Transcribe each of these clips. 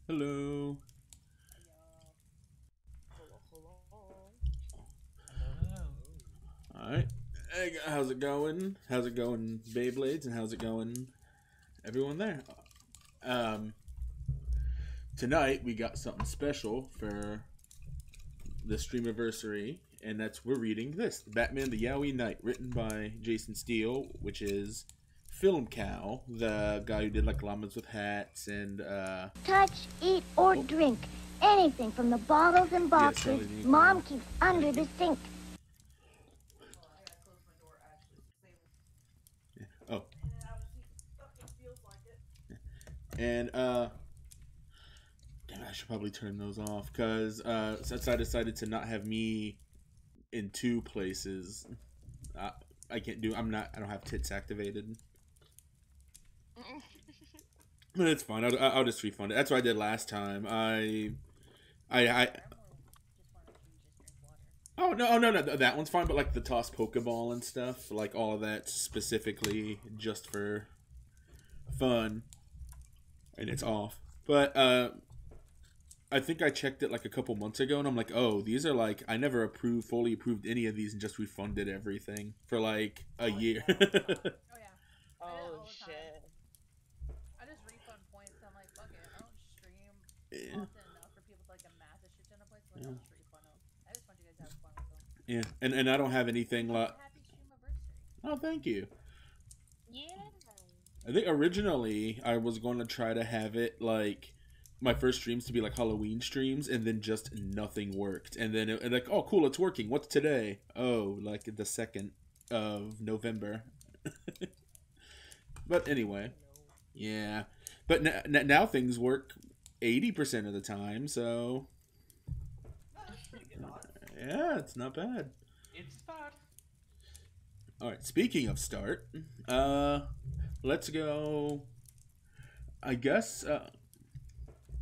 Hello. All right. Hey, how's it going? How's it going, Beyblades? And how's it going, everyone there? Um, Tonight we got something special for the Streamaversary, and that's we're reading this Batman the Yaoi Knight, written by Jason Steele, which is Film Cow, the guy who did like Llamas with Hats and Touch, eat, or drink anything from the bottles and boxes Mom keeps under the sink. Oh. And damn, I should probably turn those off because since I decided to not have me in two places, I can't do. I don't have tits activated. But it's fine. I'll just refund it. That's what I did last time. I. Oh no! That one's fine. But like the toss Pokeball and stuff, like all of that specifically just for fun, and it's off. But I think I checked it like a couple months ago, and I'm like, oh, these are like I never fully approved any of these, and just refunded everything for like a year. Oh yeah. Oh shit. I just refund points. So I'm like, fuck it. I don't stream often enough for people to like amass a shit ton of points. So I'll just refund them. I just want you guys to have fun with them. Yeah, and I don't have anything like. Happy Streamaversary. Oh, thank you. Yeah. I think originally I was going to try to have it like my first streams to be like Halloween streams, and then just nothing worked. And then it like, oh, cool, it's working. What's today? Oh, like the 2nd of November. But anyway, yeah. But now things work 80% of the time, so yeah, it's not bad. It's start. All right. Speaking of start, let's go. I guess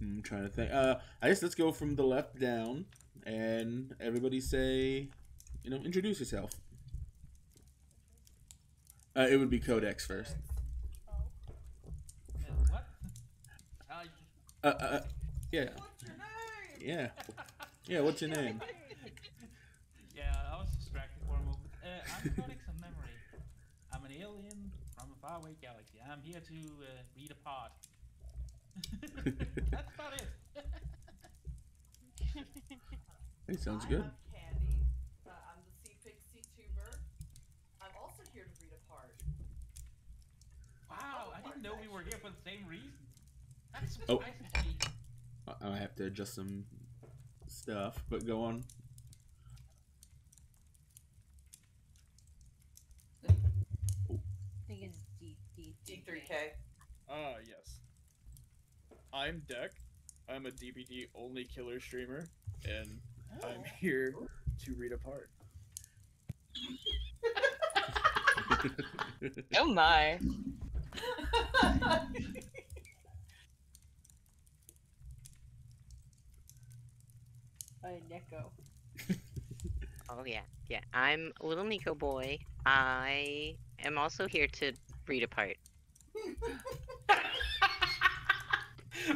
I'm trying to think. I guess let's go from the left down, and everybody say, introduce yourself. It would be Codex first. What? Yeah. What's your name? Yeah. Yeah. What's your name? Yeah, I was distracted for a moment. I'm Codex of Memory. I'm an alien from a faraway galaxy. I'm here to read a pod. That's about it. Hey, sounds good. I'm Candy. I'm the Sea Pixie Tuber. I'm also here to read a part. Wow, I didn't know we were here for the same reason. That's Oh. surprising to me. I have to adjust some stuff, but go on. I think it's D3K. Yes. I'm Deck. I'm a DBD only killer streamer, and I'm here to read a part. Oh my. Neko. Oh yeah. Yeah. I'm Little Nico Boy. I am also here to read a part.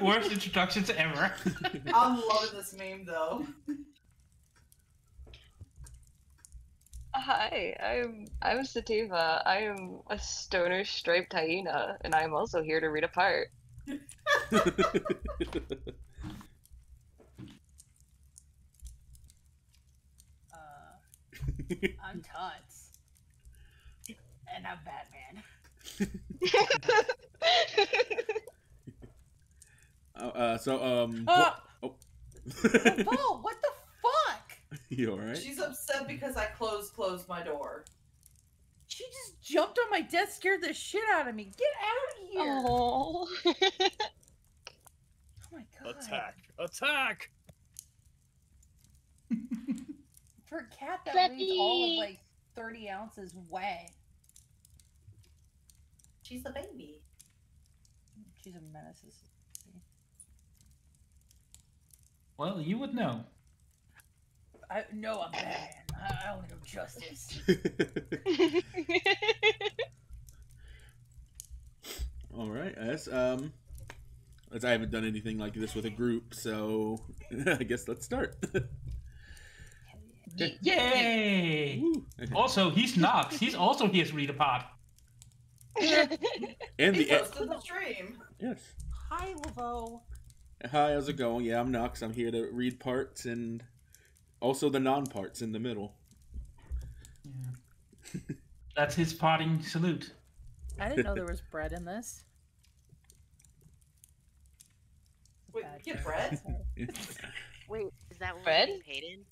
Worst introductions ever. I'm loving this meme though. Hi, I'm Sativa. I am a stoner striped hyena, and I'm also here to read a part. I'm Tuts. And I'm Batman. Oh. Paul, what the fuck? You alright? She's upset because I closed my door. She just jumped on my desk, scared the shit out of me. Get out of here! Oh. Oh my god. Attack! Attack! For a cat that weighs all of like 30 ounces wet. She's a baby. She's a menace. Well, you would know. I know I'm Batman. I only know justice. Alright, as I haven't done anything like this with a group, so I guess let's start. Yay! Woo. Okay. Also, he's Nox. He's also here to read a part. And He the posted the stream. yes. Hi, Laveau. Hi, how's it going? Yeah, I'm Nox. I'm here to read parts and also the non-parts in the middle. Yeah. That's his parting salute. I didn't know there was bread in this. Wait, get bread? Wait, is that what Fred? we're paid in?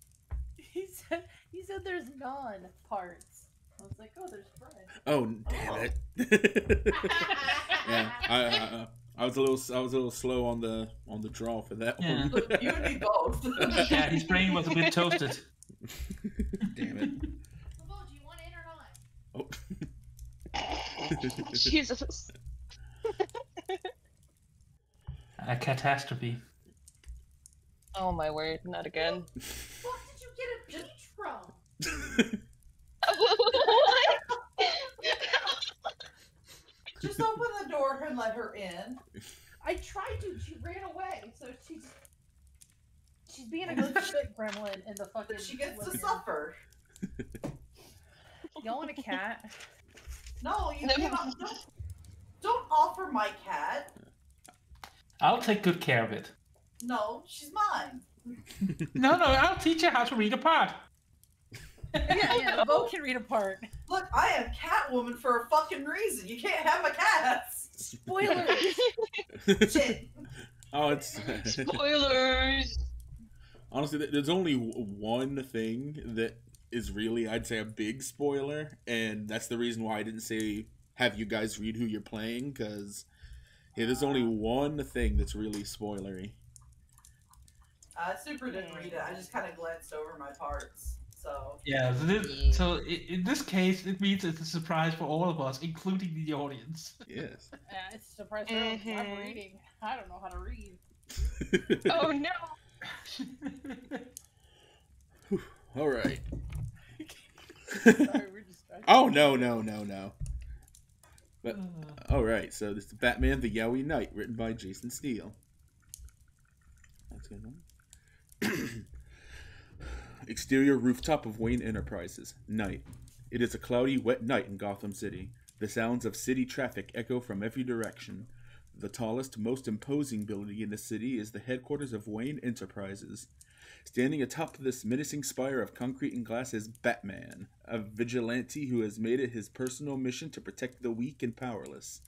He said there's non-parts. I was like, oh, there's bread. Oh, damn it! Yeah, I was a little slow on the draw for that Yeah. one. Look, you and me both. Yeah, his brain was a bit toasted. Damn it! Laveau, do you want in or not? Oh. Jesus. A catastrophe. Oh my word, not again. Fuck did you get a peach from? What? Just open the door and let her in. I tried to. She ran away, so she's being a good shit gremlin in the fucking. But she gets to living room. suffer. Y'all want a cat? No, you cannot. Don't offer my cat. I'll take good care of it. No, she's mine. No, I'll teach you how to read a part. Yeah, Laveau can read a part. Look, I am Catwoman for a fucking reason. You can't have my cats. Spoilers. Shit. Oh, it's Spoilers! honestly, there's only one thing that is really, I'd say, a big spoiler, and that's the reason why I didn't say have you guys read who you're playing, because there's only one thing that's really spoilery. Super didn't read it. I just kind of glanced over my parts. So. Yeah, so in this case, it means it's a surprise for all of us, including the audience. Yes. It's a surprise. I'm reading. I don't know how to read. Oh no! All right. Sorry, we're distracted. Oh no. But all right, so this is Batman: The Yaoi Knight, written by Jason Steele. That's a good one. Exterior rooftop of Wayne Enterprises. Night. It is a cloudy, wet night in Gotham City. The sounds of city traffic echo from every direction. The tallest, most imposing building in the city is the headquarters of Wayne Enterprises. Standing atop this menacing spire of concrete and glass is Batman, a vigilante who has made it his personal mission to protect the weak and powerless.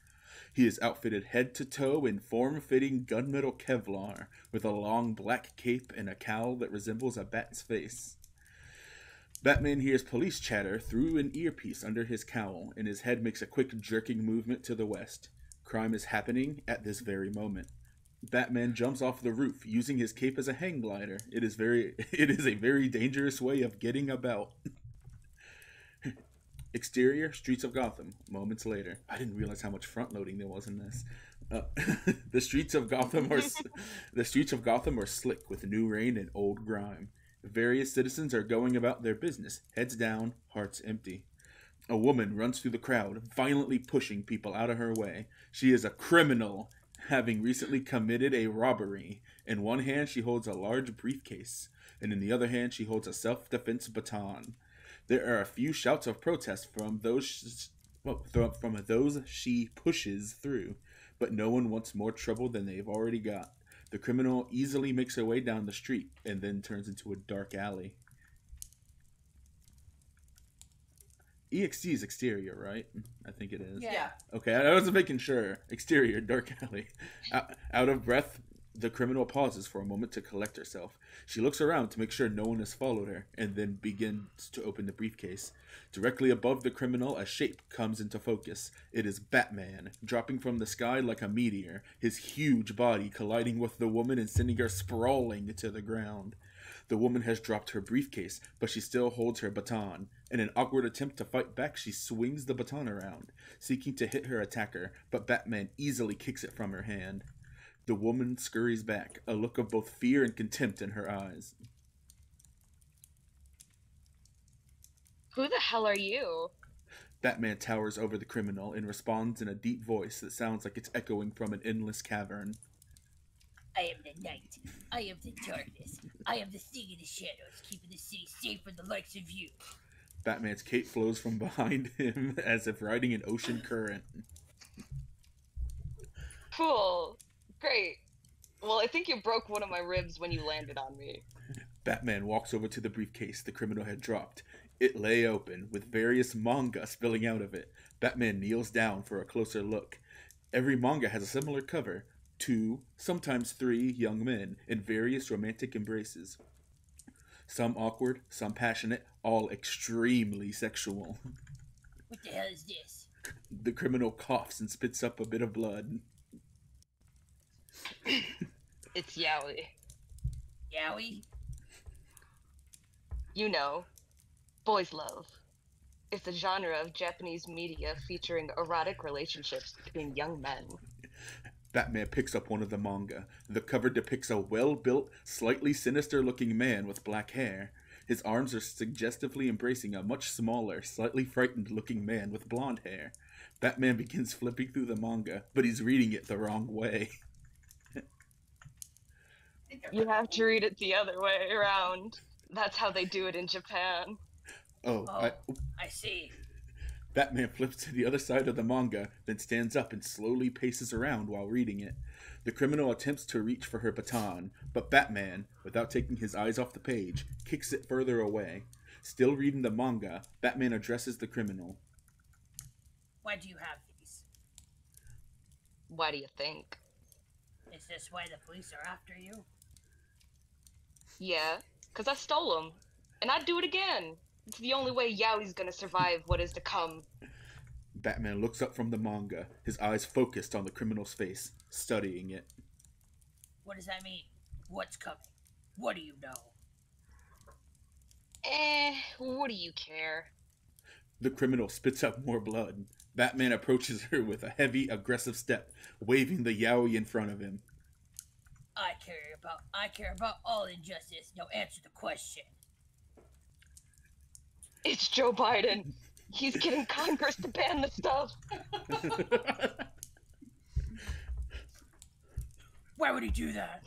He is outfitted head to toe in form-fitting gunmetal Kevlar, with a long black cape and a cowl that resembles a bat's face. Batman hears police chatter through an earpiece under his cowl, and his head makes a quick jerking movement to the west. Crime is happening at this very moment. Batman jumps off the roof, using his cape as a hang glider. It is a very dangerous way of getting about. Exterior, streets of Gotham. Moments later. I didn't realize how much front-loading there was in this. The streets of Gotham are slick with new rain and old grime. Various citizens are going about their business, heads down, hearts empty. A woman runs through the crowd, violently pushing people out of her way. She is a criminal, having recently committed a robbery. In one hand, she holds a large briefcase, and in the other hand, she holds a self-defense baton. There are a few shouts of protest from those she pushes through, but no one wants more trouble than they've already got. The criminal easily makes her way down the street and then turns into a dark alley. EXT's exterior, right? I think it is. Yeah. Okay, I wasn't making sure. Exterior, dark alley. Out of breath, the criminal pauses for a moment to collect herself. She looks around to make sure no one has followed her, and then begins to open the briefcase. Directly above the criminal, a shape comes into focus. It is Batman, dropping from the sky like a meteor, his huge body colliding with the woman and sending her sprawling to the ground. The woman has dropped her briefcase, but she still holds her baton. In an awkward attempt to fight back, she swings the baton around, seeking to hit her attacker, but Batman easily kicks it from her hand. The woman scurries back, a look of both fear and contempt in her eyes. Who the hell are you? Batman towers over the criminal and responds in a deep voice that sounds like it's echoing from an endless cavern. I am the night. I am the darkness. I am the thing in the shadows, keeping the city safe from the likes of you. Batman's cape flows from behind him as if riding an ocean current. Cool. Great. Well, I think you broke one of my ribs when you landed on me. Batman walks over to the briefcase the criminal had dropped. It lay open, with various manga spilling out of it. Batman kneels down for a closer look. Every manga has a similar cover. 2, sometimes 3 young men in various romantic embraces. Some awkward, some passionate, all extremely sexual. What the hell is this? The criminal coughs and spits up a bit of blood. It's Yaoi. Yaoi? You know, boys love. It's a genre of Japanese media featuring erotic relationships between young men. Batman picks up one of the manga. The cover depicts a well-built, slightly sinister-looking man with black hair. His arms are suggestively embracing a much smaller, slightly frightened-looking man with blonde hair. Batman begins flipping through the manga, but he's reading it the wrong way. You have to read it the other way around. That's how they do it in Japan. I see. Batman flips to the other side of the manga, then stands up and slowly paces around while reading it. The criminal attempts to reach for her baton, but Batman, without taking his eyes off the page, kicks it further away. Still reading the manga, Batman addresses the criminal. Why do you have these? Why do you think? Is this why the police are after you? Yeah, 'cause I stole them. And I'd do it again. It's the only way Yaoi's gonna survive what is to come. Batman looks up from the manga, his eyes focused on the criminal's face, studying it. What does that mean? What's coming? What do you know? What do you care? The criminal spits out more blood. Batman approaches her with a heavy, aggressive step, waving the yaoi in front of him. I care about all injustice. Now answer the question. It's Joe Biden. He's getting Congress to ban the stuff. Why would he do that?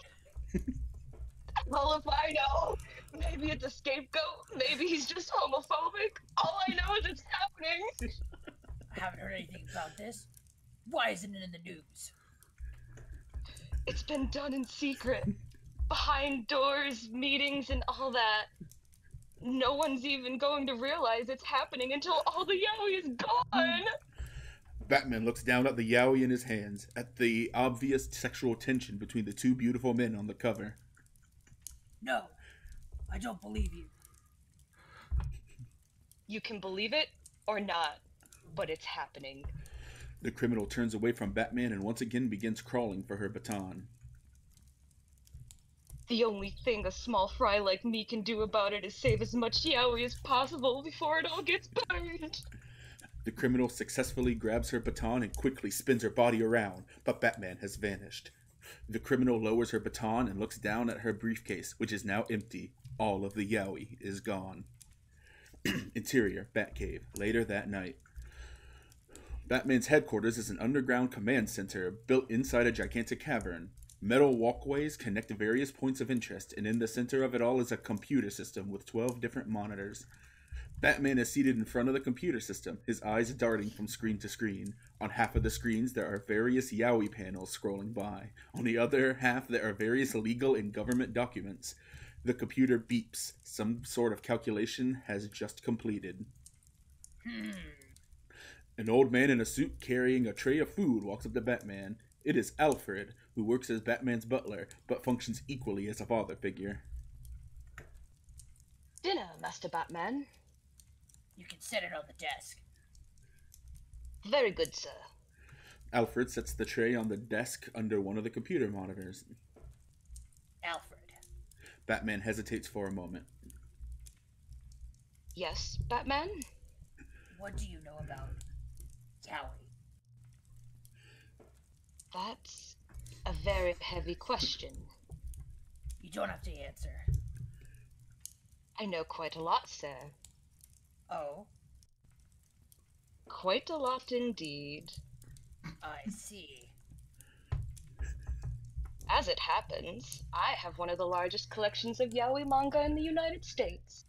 Well, if I know. Maybe it's a scapegoat. Maybe he's just homophobic. All I know is it's happening. I haven't heard anything about this. Why isn't it in the news? It's been done in secret. Behind doors, meetings, and all that. No one's even going to realize it's happening until all the yaoi is gone. Batman looks down at the yaoi in his hands, at the obvious sexual tension between the two beautiful men on the cover. No, I don't believe you. You can believe it or not, but it's happening. The criminal turns away from Batman and once again begins crawling for her baton. The only thing a small fry like me can do about it is save as much yaoi as possible before it all gets burned. The criminal successfully grabs her baton and quickly spins her body around, but Batman has vanished. The criminal lowers her baton and looks down at her briefcase, which is now empty. All of the yaoi is gone. Interior, Batcave, later that night. Batman's headquarters is an underground command center built inside a gigantic cavern. Metal walkways connect various points of interest, and in the center of it all is a computer system with 12 different monitors. Batman is seated in front of the computer system, his eyes darting from screen to screen. On half of the screens, there are various yaoi panels scrolling by. On the other half, there are various legal and government documents. The computer beeps. Some sort of calculation has just completed. An old man in a suit carrying a tray of food walks up to Batman. It is Alfred, who works as Batman's butler, but functions equally as a father figure. Dinner, Master Batman. You can set it on the desk. Very good, sir. Alfred sets the tray on the desk under one of the computer monitors. Alfred. Batman hesitates for a moment. Yes, Batman? What do you know about Yaoi? That's a very heavy question. You don't have to answer. I know quite a lot, sir. Oh? Quite a lot indeed. I see. As it happens, I have one of the largest collections of yaoi manga in the United States.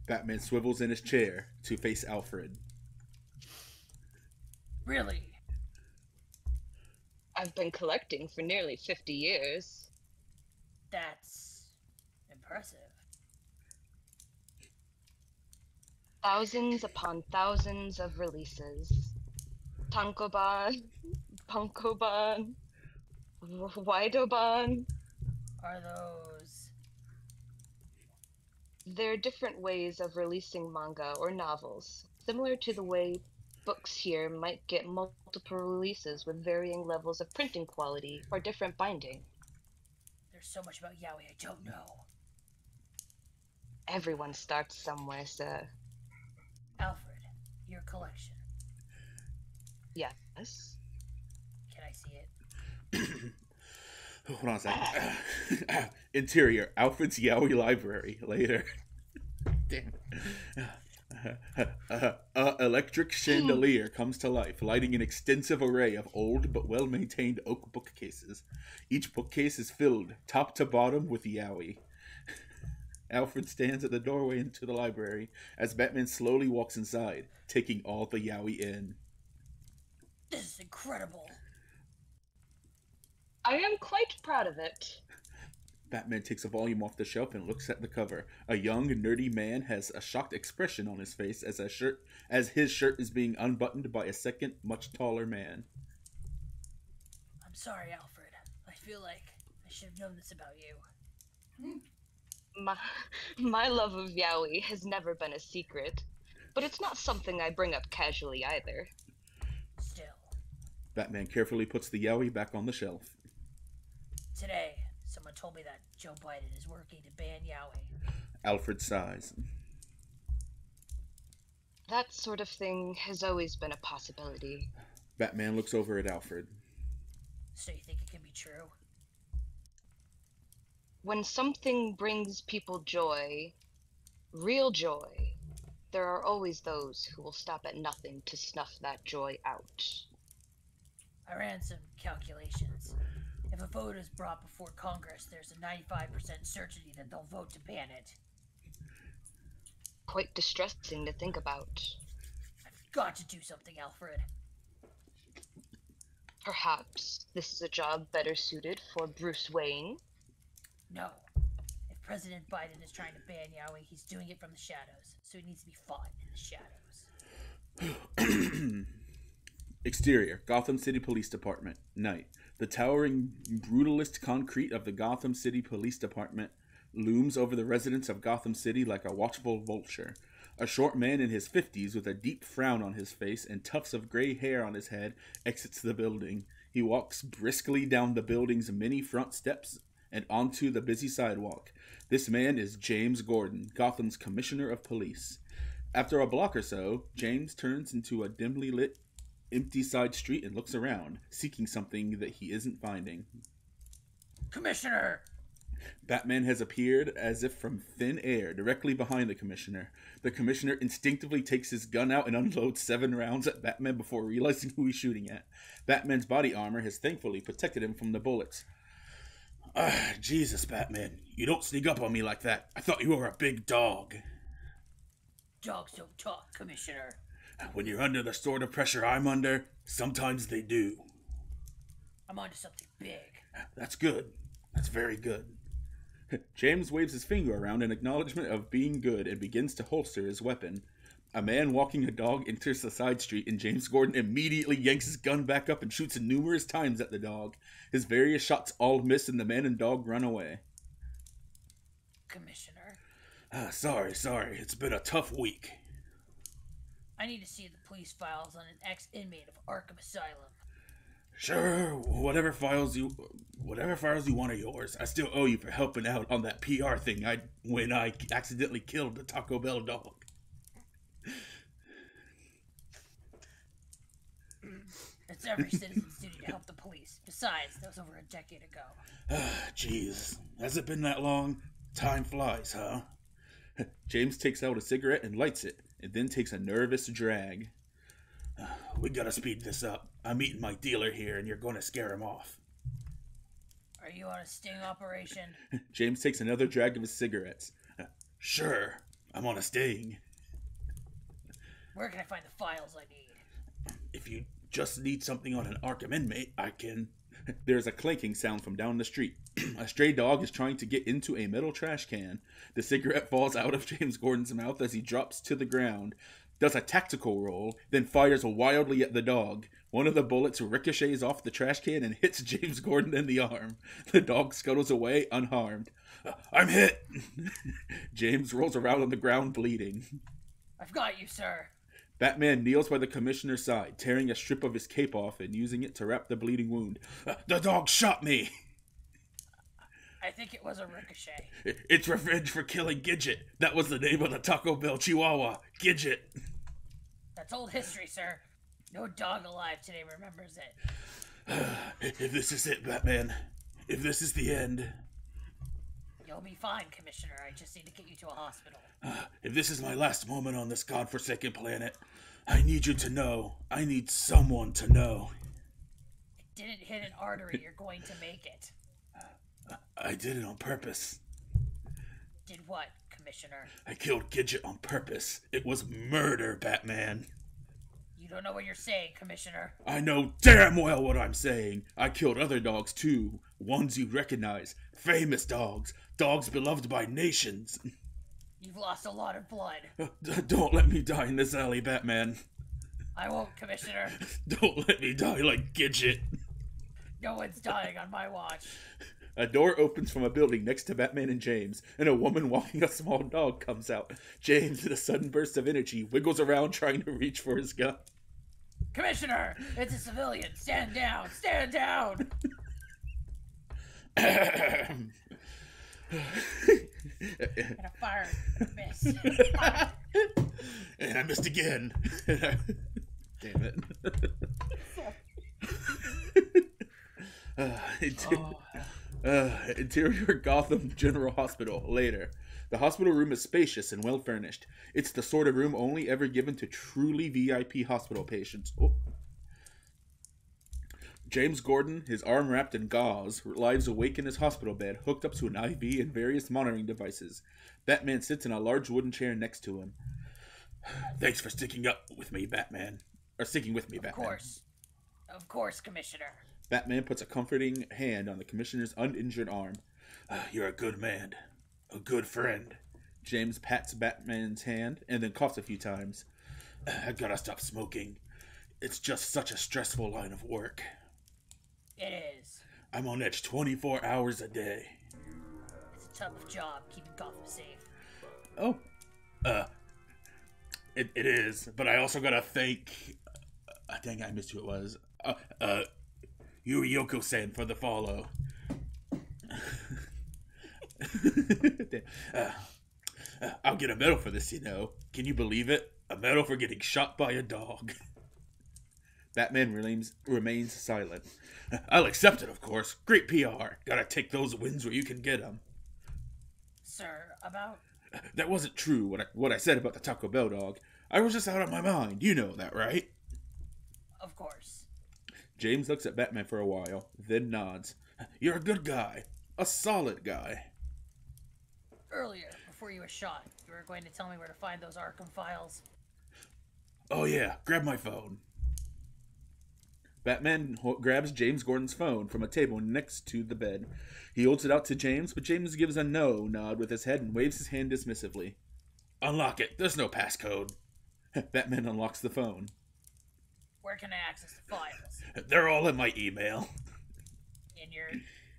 Batman swivels in his chair to face Alfred. Really? I've been collecting for nearly 50 years. That's impressive. Thousands upon thousands of releases. Tankoban, Punkoban, Waidoban. Are those... They're different ways of releasing manga or novels, similar to the way books here might get multiple releases with varying levels of printing quality or different binding. There's so much about yaoi I don't know. Everyone starts somewhere, sir. Alfred, your collection. Yes. Can I see it? Hold on a second. Interior, Alfred's Yaoi library. Later. Damn. Electric chandelier comes to life, lighting an extensive array of old but well-maintained oak bookcases. Each bookcase is filled, top to bottom, with yaoi. Alfred stands at the doorway into the library as Batman slowly walks inside, taking all the yaoi in. This is incredible. I am quite proud of it. Batman takes a volume off the shelf and looks at the cover. A young, nerdy man has a shocked expression on his face as his shirt is being unbuttoned by a second, much taller man. I'm sorry, Alfred. I feel like I should have known this about you. My love of yaoi has never been a secret, but it's not something I bring up casually either. Still. Batman carefully puts the yaoi back on the shelf. Today, someone told me that Joe Biden is working to ban yaoi. Alfred sighs. That sort of thing has always been a possibility. Batman looks over at Alfred. So you think it can be true? When something brings people joy, real joy, there are always those who will stop at nothing to snuff that joy out. I ran some calculations. If a vote is brought before Congress, there's a 95% certainty that they'll vote to ban it. Quite distressing to think about. I've got to do something, Alfred. Perhaps this is a job better suited for Bruce Wayne? No. If President Biden is trying to ban yaoi, he's doing it from the shadows, so he needs to be fought in the shadows. Exterior, Gotham City Police Department. Night. The towering brutalist concrete of the Gotham City Police Department looms over the residents of Gotham City like a watchful vulture. A short man in his 50s with a deep frown on his face and tufts of gray hair on his head exits the building. He walks briskly down the building's many front steps and onto the busy sidewalk. This man is James Gordon, Gotham's Commissioner of Police. After a block or so, James turns into a dimly lit, empty side street and looks around, seeking something that he isn't finding. Commissioner! Batman has appeared as if from thin air, directly behind the Commissioner. The Commissioner instinctively takes his gun out and unloads 7 rounds at Batman before realizing who he's shooting at. Batman's body armor has thankfully protected him from the bullets. Jesus, Batman. You don't sneak up on me like that. I thought you were a big dog. Dogs don't talk, Commissioner. When you're under the sort of pressure I'm under, sometimes they do. I'm onto something big. That's good. That's very good. James waves his finger around in acknowledgement of being good and begins to holster his weapon. A man walking a dog enters the side street and James Gordon immediately yanks his gun back up and shoots numerous times at the dog. His various shots all miss and the man and dog run away. Commissioner? Sorry. It's been a tough week. I need to see the police files on an ex-inmate of Arkham Asylum. Sure, whatever files you want are yours. I still owe you for helping out on that PR thing when I accidentally killed the Taco Bell dog. It's every citizen's duty to help the police. Besides, that was over a decade ago. Jeez, has it been that long? Time flies, huh? James takes out a cigarette and lights it, and then takes a nervous drag. We gotta speed this up. I'm meeting my dealer here, and you're gonna scare him off. Are Are you on a sting operation? James takes another drag of his cigarettes. Sure, I'm on a sting. Where can I find the files I need? If you just need something on an Arkham inmate, I can... There's a clanking sound from down the street. A stray dog is trying to get into a metal trash can. The cigarette falls out of James Gordon's mouth as he drops to the ground, does a tactical roll, then fires wildly at the dog. One of the bullets ricochets off the trash can and hits James Gordon in the arm. The dog scuttles away unharmed. I'm hit! James rolls around on the ground bleeding. I've got you, sir. Batman kneels by the commissioner's side, tearing a strip of his cape off and using it to wrap the bleeding wound. The dog shot me! I think it was a ricochet. It's revenge for killing Gidget. That was the name of the Taco Bell Chihuahua. Gidget. That's old history, sir. No dog alive today remembers it. If this is it, Batman. If this is the end. You'll be fine, Commissioner. I just need to get you to a hospital. If this is my last moment on this godforsaken planet, I need you to know. I need someone to know. It didn't hit an artery. You're going to make it. I did it on purpose. Did what, Commissioner? I killed Gidget on purpose. It was murder, Batman. You don't know what you're saying, Commissioner. I know damn well what I'm saying. I killed other dogs, too. Ones you'd recognize. Famous dogs. Dogs beloved by nations. You've lost a lot of blood. Don't let me die in this alley, Batman. I won't, Commissioner. Don't let me die like Gidget. No one's dying on my watch. A door opens from a building next to Batman and James, and a woman walking a small dog comes out. James, in a sudden burst of energy, wiggles around trying to reach for his gun. Commissioner, it's a civilian. Stand down. Stand down. And Gonna fire. Miss. I missed again. Damn it. Interior Gotham General Hospital. Later. The hospital room is spacious and well furnished. It's the sort of room only ever given to truly VIP hospital patients. Oh. James Gordon, his arm wrapped in gauze, lies awake in his hospital bed, hooked up to an IV and various monitoring devices. Batman sits in a large wooden chair next to him. Thanks for sticking up with me, Batman. Or sticking with me, Batman. Of course. Of course, Commissioner. Batman puts a comforting hand on the commissioner's uninjured arm. You're a good man. A good friend. James pats Batman's hand and then coughs a few times. I gotta stop smoking. It's just such a stressful line of work. It is. I'm on edge 24 hours a day. It's a tough job keeping Gotham safe. Oh. It is, but I also gotta thank... dang, I missed who it was. Yoko-san for the follow. I'll get a medal for this, you know. Can you believe it? A medal for getting shot by a dog. Batman remains silent. I'll accept it, of course. Great PR. Gotta take those wins where you can get them. Sir, about... That wasn't true, what I said about the Taco Bell dog. I was just out of my mind. You know that, right? Of course. James looks at Batman for a while, then nods. You're a good guy. A solid guy. Earlier, before you were shot, you were going to tell me where to find those Arkham files. Oh yeah, grab my phone. Batman grabs James Gordon's phone from a table next to the bed. He holds it out to James, but James gives a no nod with his head and waves his hand dismissively. Unlock it. There's no passcode. Batman unlocks the phone. Where can I access the files? They're all in my email. In your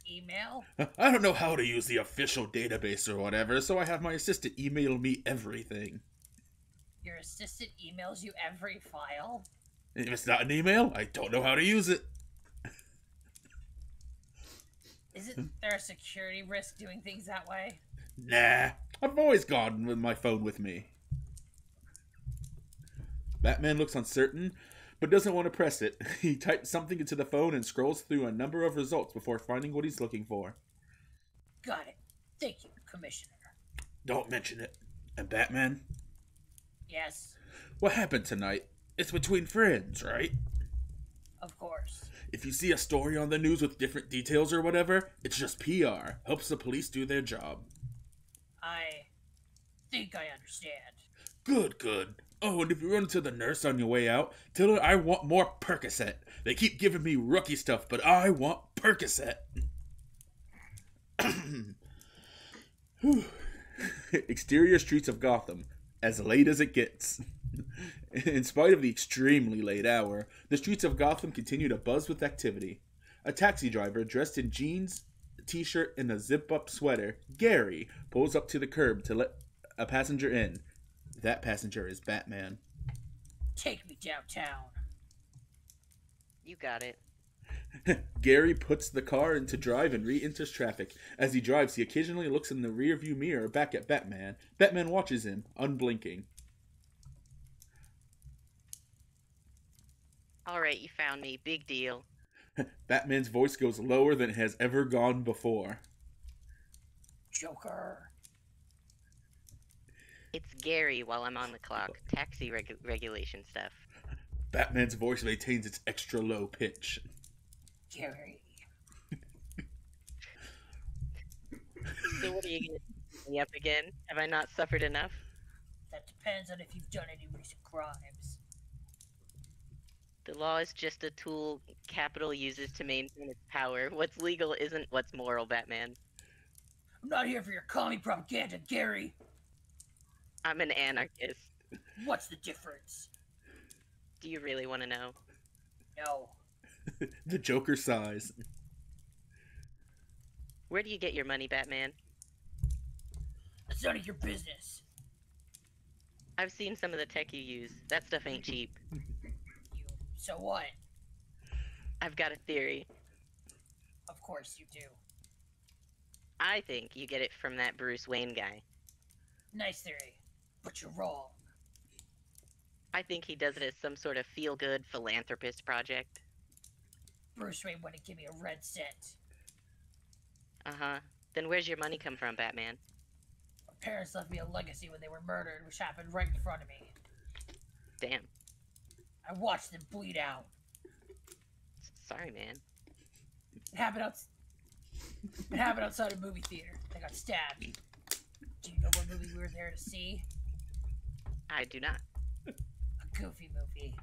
email? I don't know how to use the official database or whatever, so I have my assistant email me everything. Your assistant emails you every file? If it's not an email, I don't know how to use it. Isn't there a security risk doing things that way? Nah, I've always gone with my phone with me. Batman looks uncertain, but doesn't want to press it. He types something into the phone and scrolls through a number of results before finding what he's looking for. Got it. Thank you, Commissioner. Don't mention it. And Batman? Yes? What happened tonight? It's between friends, right? Of course. If you see a story on the news with different details or whatever, it's just PR. Helps the police do their job. I think I understand. Good, good. Oh, and if you run into the nurse on your way out, tell her I want more Percocet. They keep giving me rookie stuff, but I want Percocet. Exterior streets of Gotham, as late as it gets. In spite of the extremely late hour, the streets of Gotham continue to buzz with activity. A taxi driver dressed in jeans, t-shirt, and a zip-up sweater, Gary, pulls up to the curb to let a passenger in. That passenger is Batman. Take me downtown. You got it. Gary puts the car into drive and re-enters traffic. As he drives, he occasionally looks in the rearview mirror back at Batman. Batman watches him, unblinking. Alright, you found me. Big deal. Batman's voice goes lower than it has ever gone before. Joker. It's Gary while I'm on the clock. Taxi regulation stuff. Batman's voice maintains its extra low pitch. Gary. So what are you gonna do me up again? Have I not suffered enough? That depends on if you've done any recent crimes. The law is just a tool capital uses to maintain its power. What's legal isn't what's moral, Batman. I'm not here for your commie propaganda, Gary. I'm an anarchist. What's the difference? Do you really want to know? No. The Joker sighs. Where do you get your money, Batman? It's none of your business. I've seen some of the tech you use. That stuff ain't cheap. So what? I've got a theory. Of course you do. I think you get it from that Bruce Wayne guy. Nice theory, but you're wrong. I think he does it as some sort of feel-good philanthropist project. Bruce Wayne wouldn't give me a red cent. Uh-huh. Then where's your money come from, Batman? My parents left me a legacy when they were murdered, which happened right in front of me. Damn. I watched them bleed out. Sorry, man. It happened outside a movie theater. They got stabbed. Do you know what movie we were there to see? I do not. A goofy movie.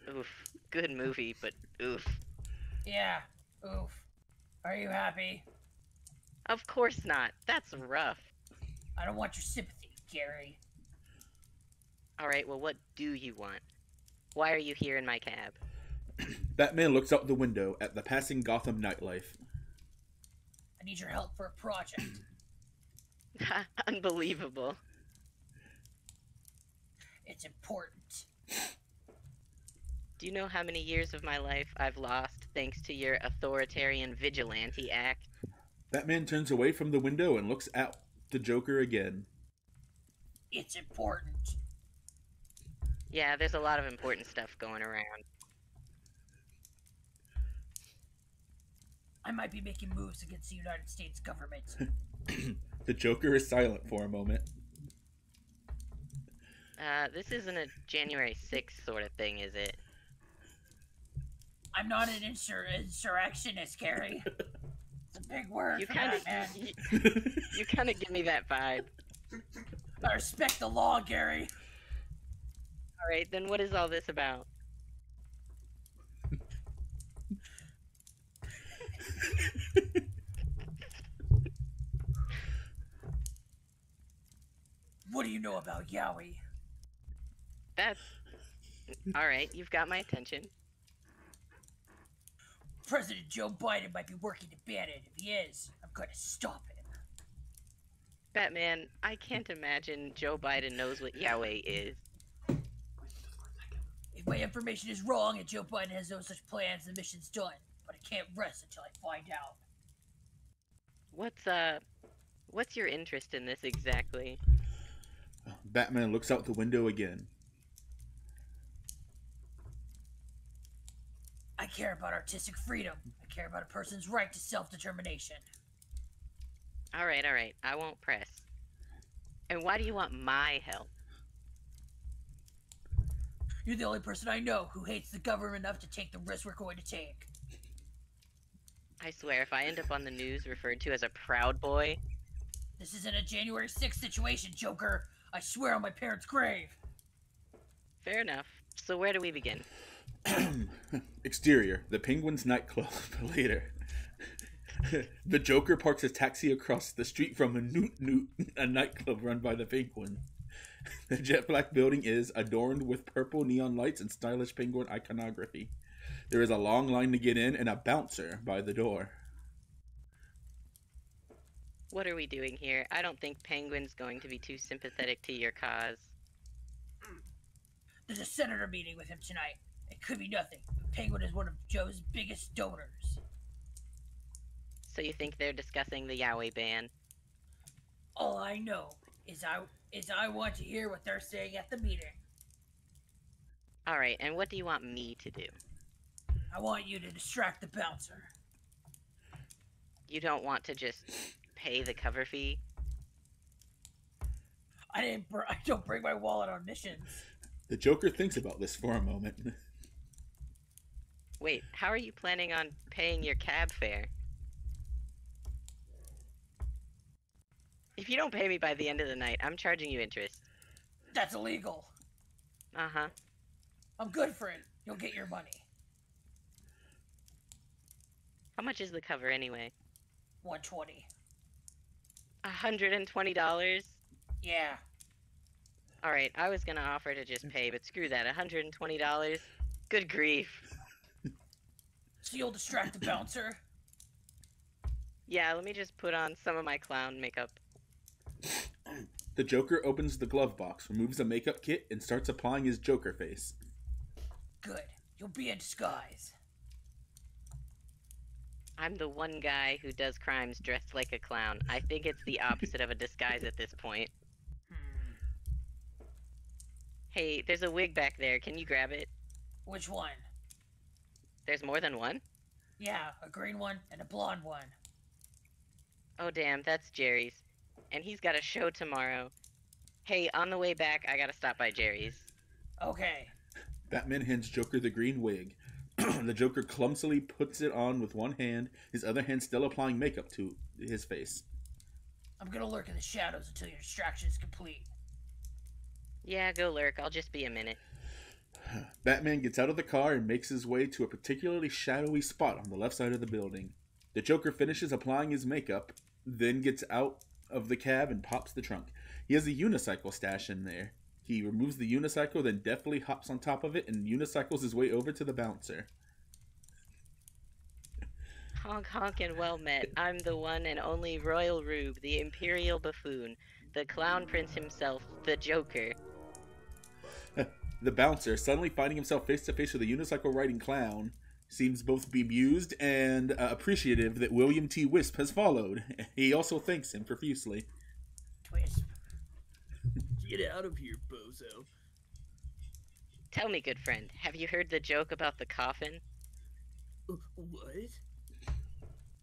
Oof. Good movie, but oof. Yeah, oof. Are you happy? Of course not. That's rough. I don't want your sympathy, Gary. Alright, well what do you want? Why are you here in my cab? Batman looks out the window at the passing Gotham nightlife. I need your help for a project. Unbelievable. It's important. Do you know how many years of my life I've lost thanks to your authoritarian vigilante act? Batman turns away from the window and looks at the Joker again. It's important. Yeah, there's a lot of important stuff going around. I might be making moves against the United States government. The Joker is silent for a moment. This isn't a January 6th sort of thing, is it? I'm not an insurrectionist, Gary. It's a big word You for kind that, of, man. you kind of give me that vibe. I respect the law, Gary. Alright, then what is all this about? What do you know about Yaoi? That's... Alright, you've got my attention. President Joe Biden might be working to ban it. If he is, I'm going to stop him. Batman, I can't imagine Joe Biden knows what Yaoi is. If my information is wrong and Joe Biden has no such plans, the mission's done. But I can't rest until I find out. What's your interest in this exactly? Batman looks out the window again. I care about artistic freedom. I care about a person's right to self-determination. Alright, I won't press. And why do you want my help? You're the only person I know who hates the government enough to take the risk we're going to take. I swear, if I end up on the news referred to as a Proud Boy... This isn't a January 6th situation, Joker. I swear on my parents' grave. Fair enough. So where do we begin? Exterior, the Penguin's nightclub. Later. The Joker parks his taxi across the street from a nightclub run by the Penguin. The jet black building is adorned with purple neon lights and stylish penguin iconography. There is a long line to get in and a bouncer by the door. What are we doing here? I don't think Penguin's going to be too sympathetic to your cause. There's a senator meeting with him tonight. It could be nothing, but Penguin is one of Joe's biggest donors. So you think they're discussing the Yaoi ban? All I know is I want to hear what they're saying at the meeting. Alright, and what do you want me to do? I want you to distract the bouncer. You don't want to just pay the cover fee? I don't bring my wallet on missions. The Joker thinks about this for a moment. Wait, how are you planning on paying your cab fare? If you don't pay me by the end of the night, I'm charging you interest. That's illegal. Uh-huh. I'm good for it. You'll get your money. How much is the cover anyway? $120. $120? Yeah. Alright, I was gonna offer to just pay, but screw that. $120? Good grief. So you'll distract the bouncer? Yeah, let me just put on some of my clown makeup. The Joker opens the glove box, removes a makeup kit, and starts applying his Joker face. Good. You'll be in disguise. I'm the one guy who does crimes dressed like a clown. I think it's the opposite of a disguise at this point. Hey, there's a wig back there. Can you grab it? Which one? There's more than one? Yeah, a green one and a blonde one. Oh damn, that's Jerry's. And he's got a show tomorrow. Hey, on the way back, I gotta stop by Jerry's. Okay. Batman hands Joker the green wig. The Joker clumsily puts it on with one hand, his other hand still applying makeup to his face. I'm gonna lurk in the shadows until your distraction is complete. Yeah, go lurk. I'll just be a minute. Batman gets out of the car and makes his way to a particularly shadowy spot on the left side of the building. The Joker finishes applying his makeup, then gets out of the cab and pops the trunk. He has a unicycle stash in there. He removes the unicycle, then deftly hops on top of it and unicycles his way over to the bouncer. Honk honk and well met. I'm the one and only Royal Rube, the Imperial Buffoon, the Clown Prince himself, the Joker. The bouncer, suddenly finding himself face to face with a unicycle-riding clown, seems both bemused and appreciative that William T. Wisp has followed. He also thanks him profusely. Wisp. Get out of here, bozo. Tell me, good friend, have you heard the joke about the coffin? What?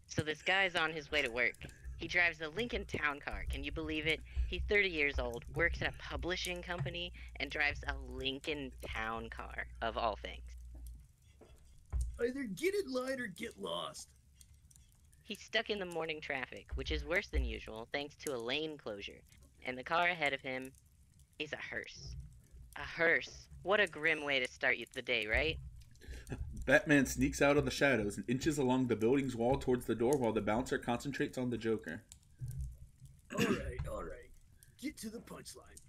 So this guy's on his way to work. He drives a Lincoln Town Car. Can you believe it? He's 30 years old, works at a publishing company, and drives a Lincoln Town Car, of all things. Either get in line or get lost. He's stuck in the morning traffic, which is worse than usual thanks to a lane closure. And the car ahead of him is a hearse. A hearse. What a grim way to start the day, right? Batman sneaks out of the shadows and inches along the building's wall towards the door while the bouncer concentrates on the Joker. Alright. Get to the punchline.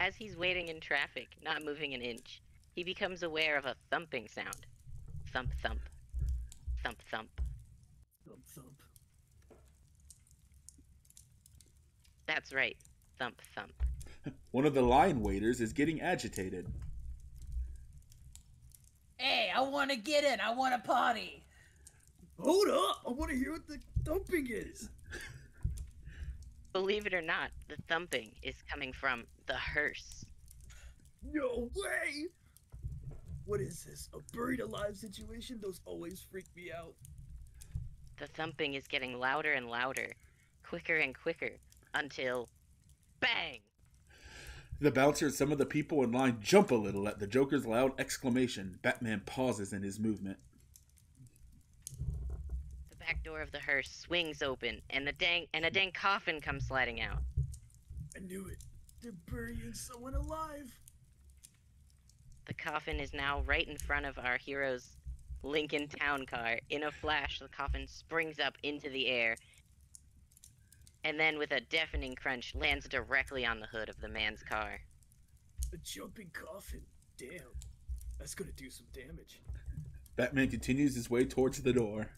As he's waiting in traffic, not moving an inch, he becomes aware of a thumping sound. Thump thump. Thump thump. Thump thump. That's right. Thump thump. One of the line waiters is getting agitated. Hey, I want to get in. I want to potty. Hold up! I want to hear what the thumping is. Believe it or not, the thumping is coming from the hearse. No way! What is this? A buried alive situation? Those always freak me out. The thumping is getting louder and louder, quicker and quicker, until bang! The bouncer and some of the people in line jump a little at the Joker's loud exclamation. Batman pauses in his movement. The back door of the hearse swings open, and a dang coffin comes sliding out. I knew it. They're burying someone alive. The coffin is now right in front of our hero's Lincoln Town car. In a flash, the coffin springs up into the air, and then with a deafening crunch, lands directly on the hood of the man's car. A jumping coffin. Damn. That's gonna do some damage. Batman continues his way towards the door.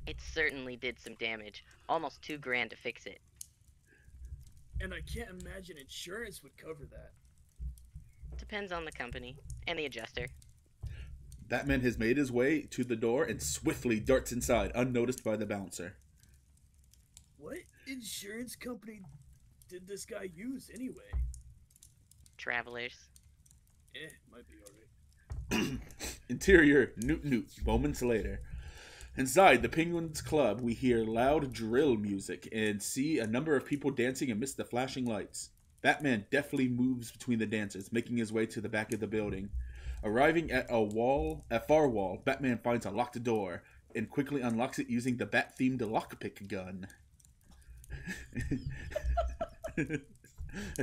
It certainly did some damage. Almost $2,000 to fix it. And I can't imagine insurance would cover that. Depends on the company and the adjuster. Batman has made his way to the door and swiftly darts inside, unnoticed by the bouncer. What insurance company did this guy use anyway? Travelers. Might be alright. Interior, Newt, moments later. Inside the Penguins Club, we hear loud drill music and see a number of people dancing amidst the flashing lights. Batman deftly moves between the dancers, making his way to the back of the building. Arriving at a far wall, Batman finds a locked door and quickly unlocks it using the Bat-themed lockpick gun.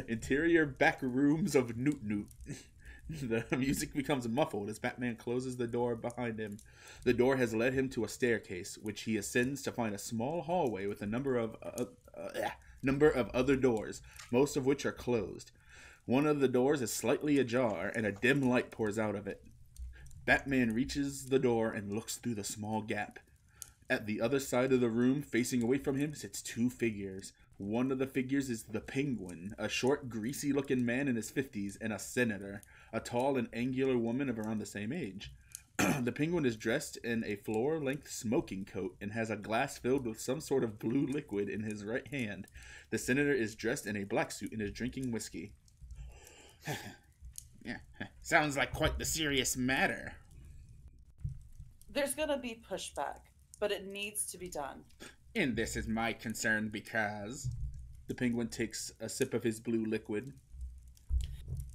Interior back rooms of Newt. The music becomes muffled as Batman closes the door behind him. The door has led him to a staircase, which he ascends to find a small hallway with a number of other doors, most of which are closed. One of the doors is slightly ajar, and a dim light pours out of it. Batman reaches the door and looks through the small gap. At the other side of the room, facing away from him, sits two figures. One of the figures is the Penguin, a short, greasy-looking man in his 50s, and a senator, a tall and angular woman of around the same age. The Penguin is dressed in a floor-length smoking coat and has a glass filled with some sort of blue liquid in his right hand. The senator is dressed in a black suit and is drinking whiskey. Yeah, sounds like quite the serious matter. There's gonna be pushback, but it needs to be done. And this is my concern because... The Penguin takes a sip of his blue liquid.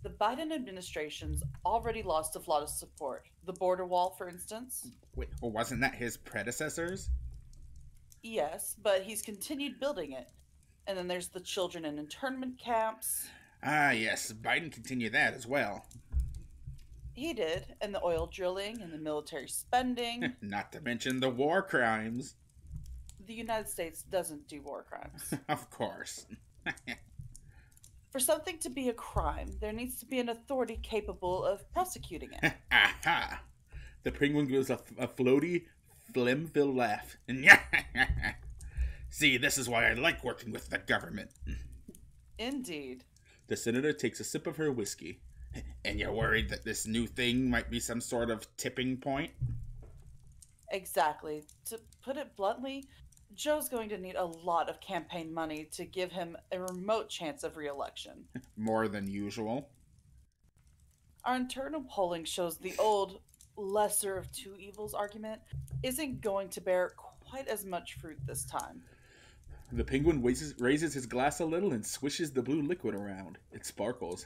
The Biden administration's already lost a lot of support. The border wall, for instance. Wait, wasn't that his predecessors? Yes, but he's continued building it. And then there's the children in internment camps. Ah, yes, Biden continued that as well. He did, and the oil drilling and the military spending. Not to mention the war crimes. The United States doesn't do war crimes. Of course. For something to be a crime, there needs to be an authority capable of prosecuting it. Aha! The Penguin gives a floaty, phlegm-filled laugh. See, this is why I like working with the government. Indeed. The senator takes a sip of her whiskey. And you're worried that this new thing might be some sort of tipping point? Exactly. To put it bluntly, Joe's going to need a lot of campaign money to give him a remote chance of re-election. More than usual. Our internal polling shows the old lesser of two evils argument isn't going to bear quite as much fruit this time. The Penguin raises his glass a little and swishes the blue liquid around. It sparkles.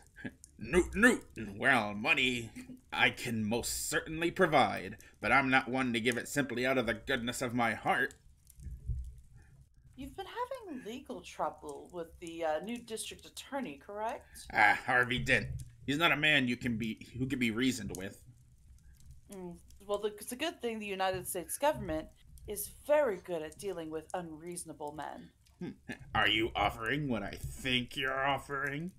Newt! Well, money I can most certainly provide, but I'm not one to give it simply out of the goodness of my heart. You've been having legal trouble with the new district attorney, correct? Harvey Dent. He's not a man who can be reasoned with. Well, it's a good thing the United States government is very good at dealing with unreasonable men. Are you offering what I think you're offering?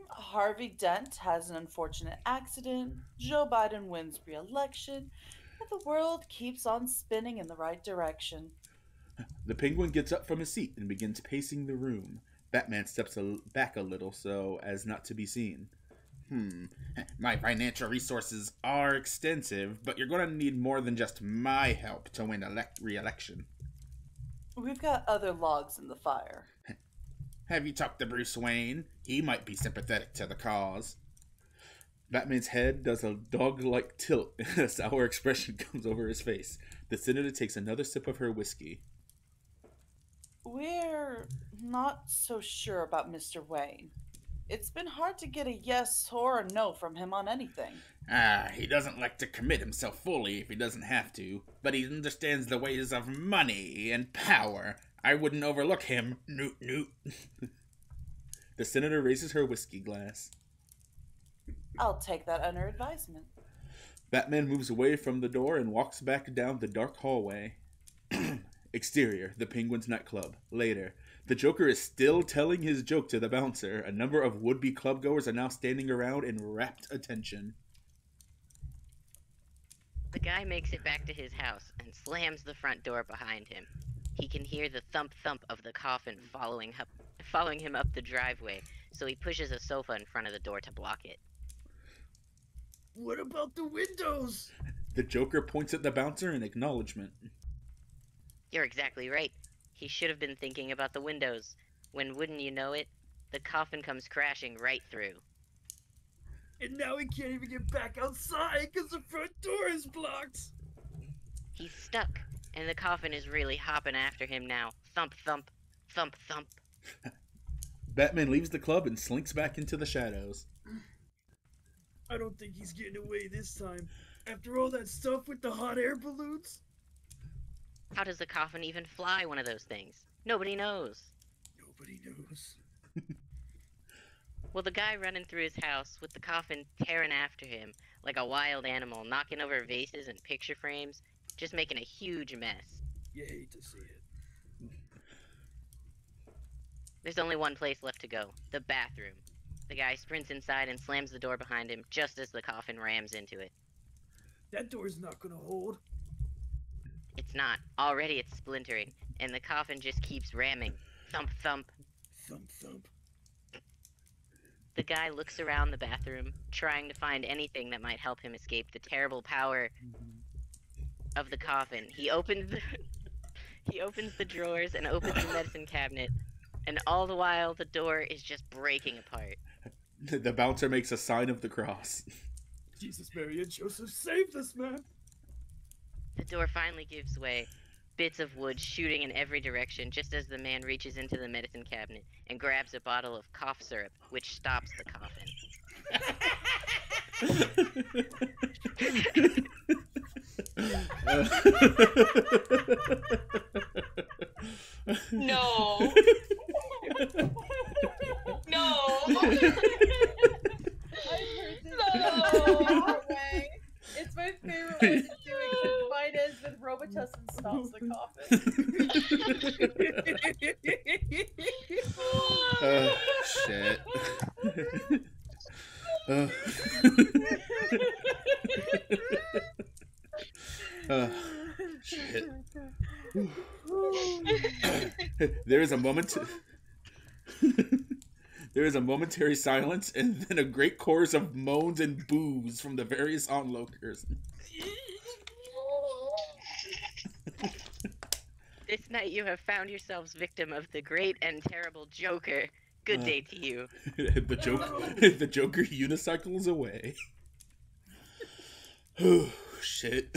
Harvey Dent has an unfortunate accident, Joe Biden wins re-election, and the world keeps on spinning in the right direction. The Penguin gets up from his seat and begins pacing the room. Batman steps back a little so as not to be seen. My financial resources are extensive, but you're going to need more than just my help to win re-election. We've got other logs in the fire. Have you talked to Bruce Wayne? He might be sympathetic to the cause. Batman's head does a dog-like tilt, and a sour expression comes over his face. The senator takes another sip of her whiskey. We're not so sure about Mr. Wayne. It's been hard to get a yes or a no from him on anything. He doesn't like to commit himself fully if he doesn't have to, but he understands the ways of money and power. I wouldn't overlook him. Noot, noot. The senator raises her whiskey glass. I'll take that under advisement. Batman moves away from the door and walks back down the dark hallway. Exterior, the Penguin's nightclub. Later, the Joker is still telling his joke to the bouncer. A number of would-be clubgoers are now standing around in rapt attention. The guy makes it back to his house and slams the front door behind him. He can hear the thump-thump of the coffin following him up the driveway, so he pushes a sofa in front of the door to block it. What about the windows? The Joker points at the bouncer in acknowledgement. You're exactly right. He should have been thinking about the windows. When, wouldn't you know it, the coffin comes crashing right through. And now he can't even get back outside because the front door is blocked. He's stuck, and the coffin is really hopping after him now. Thump, thump, thump, thump. Batman leaves the club and slinks back into the shadows. I don't think he's getting away this time. After all that stuff with the hot air balloons? How does the coffin even fly one of those things? Nobody knows. Nobody knows. Well, the guy running through his house with the coffin tearing after him like a wild animal, knocking over vases and picture frames, just making a huge mess. You hate to see it. There's only one place left to go, the bathroom. The guy sprints inside and slams the door behind him just as the coffin rams into it. That door's not gonna hold. It's not. Already it's splintering, and the coffin just keeps ramming. Thump, thump. Thump, thump. The guy looks around the bathroom, trying to find anything that might help him escape the terrible power of the coffin. He opens the drawers and opens the medicine cabinet, and all the while the door is just breaking apart. The bouncer makes a sign of the cross. Jesus, Mary, and Joseph, save this man! The door finally gives way, bits of wood shooting in every direction just as the man reaches into the medicine cabinet and grabs a bottle of cough syrup, which stops the coffin. No. No. No way. It's my favorite way to do it because mine is with Robitussin stops the coffin. Shit. Shit. There is a moment. There is a momentary silence, and then a great chorus of moans and boos from the various onlookers. This night you have found yourselves victim of the great and terrible Joker. Good day to you. The Joker unicycles away. Shit.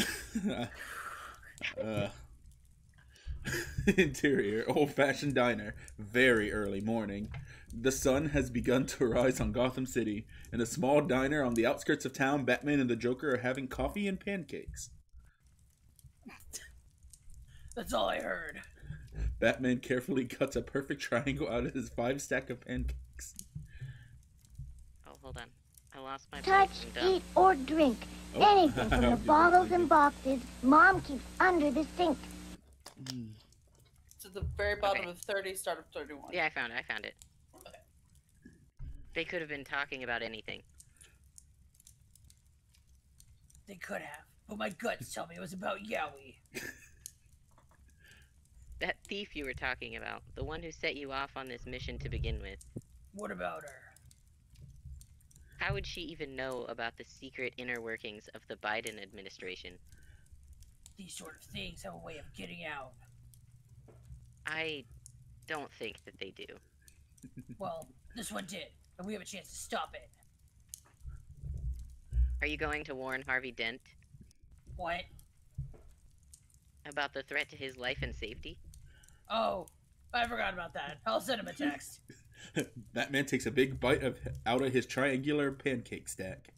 Interior, old-fashioned diner. Very early morning. The sun has begun to rise on Gotham City. In a small diner on the outskirts of town, Batman and the Joker are having coffee and pancakes. That's all I heard. Batman carefully cuts a perfect triangle out of his 5 stack of pancakes. Oh, hold on. I lost my Touch, place. I'm done. eat, or drink anything from the bottles and boxes Mom keeps under the sink. To the very bottom Okay. of 30, start of 31. Yeah, I found it. They could have been talking about anything. They could have, but my guts tell me it was about Yaoi. That thief you were talking about, the one who set you off on this mission to begin with. What about her? How would she even know about the secret inner workings of the Biden administration? These sort of things have a way of getting out. I don't think that they do. Well, this one did, and we have a chance to stop it. Are you going to warn Harvey Dent What? about the threat to his life and safety? Oh, I forgot about that. I'll send him a text. Batman takes a big bite out of his triangular pancake stack.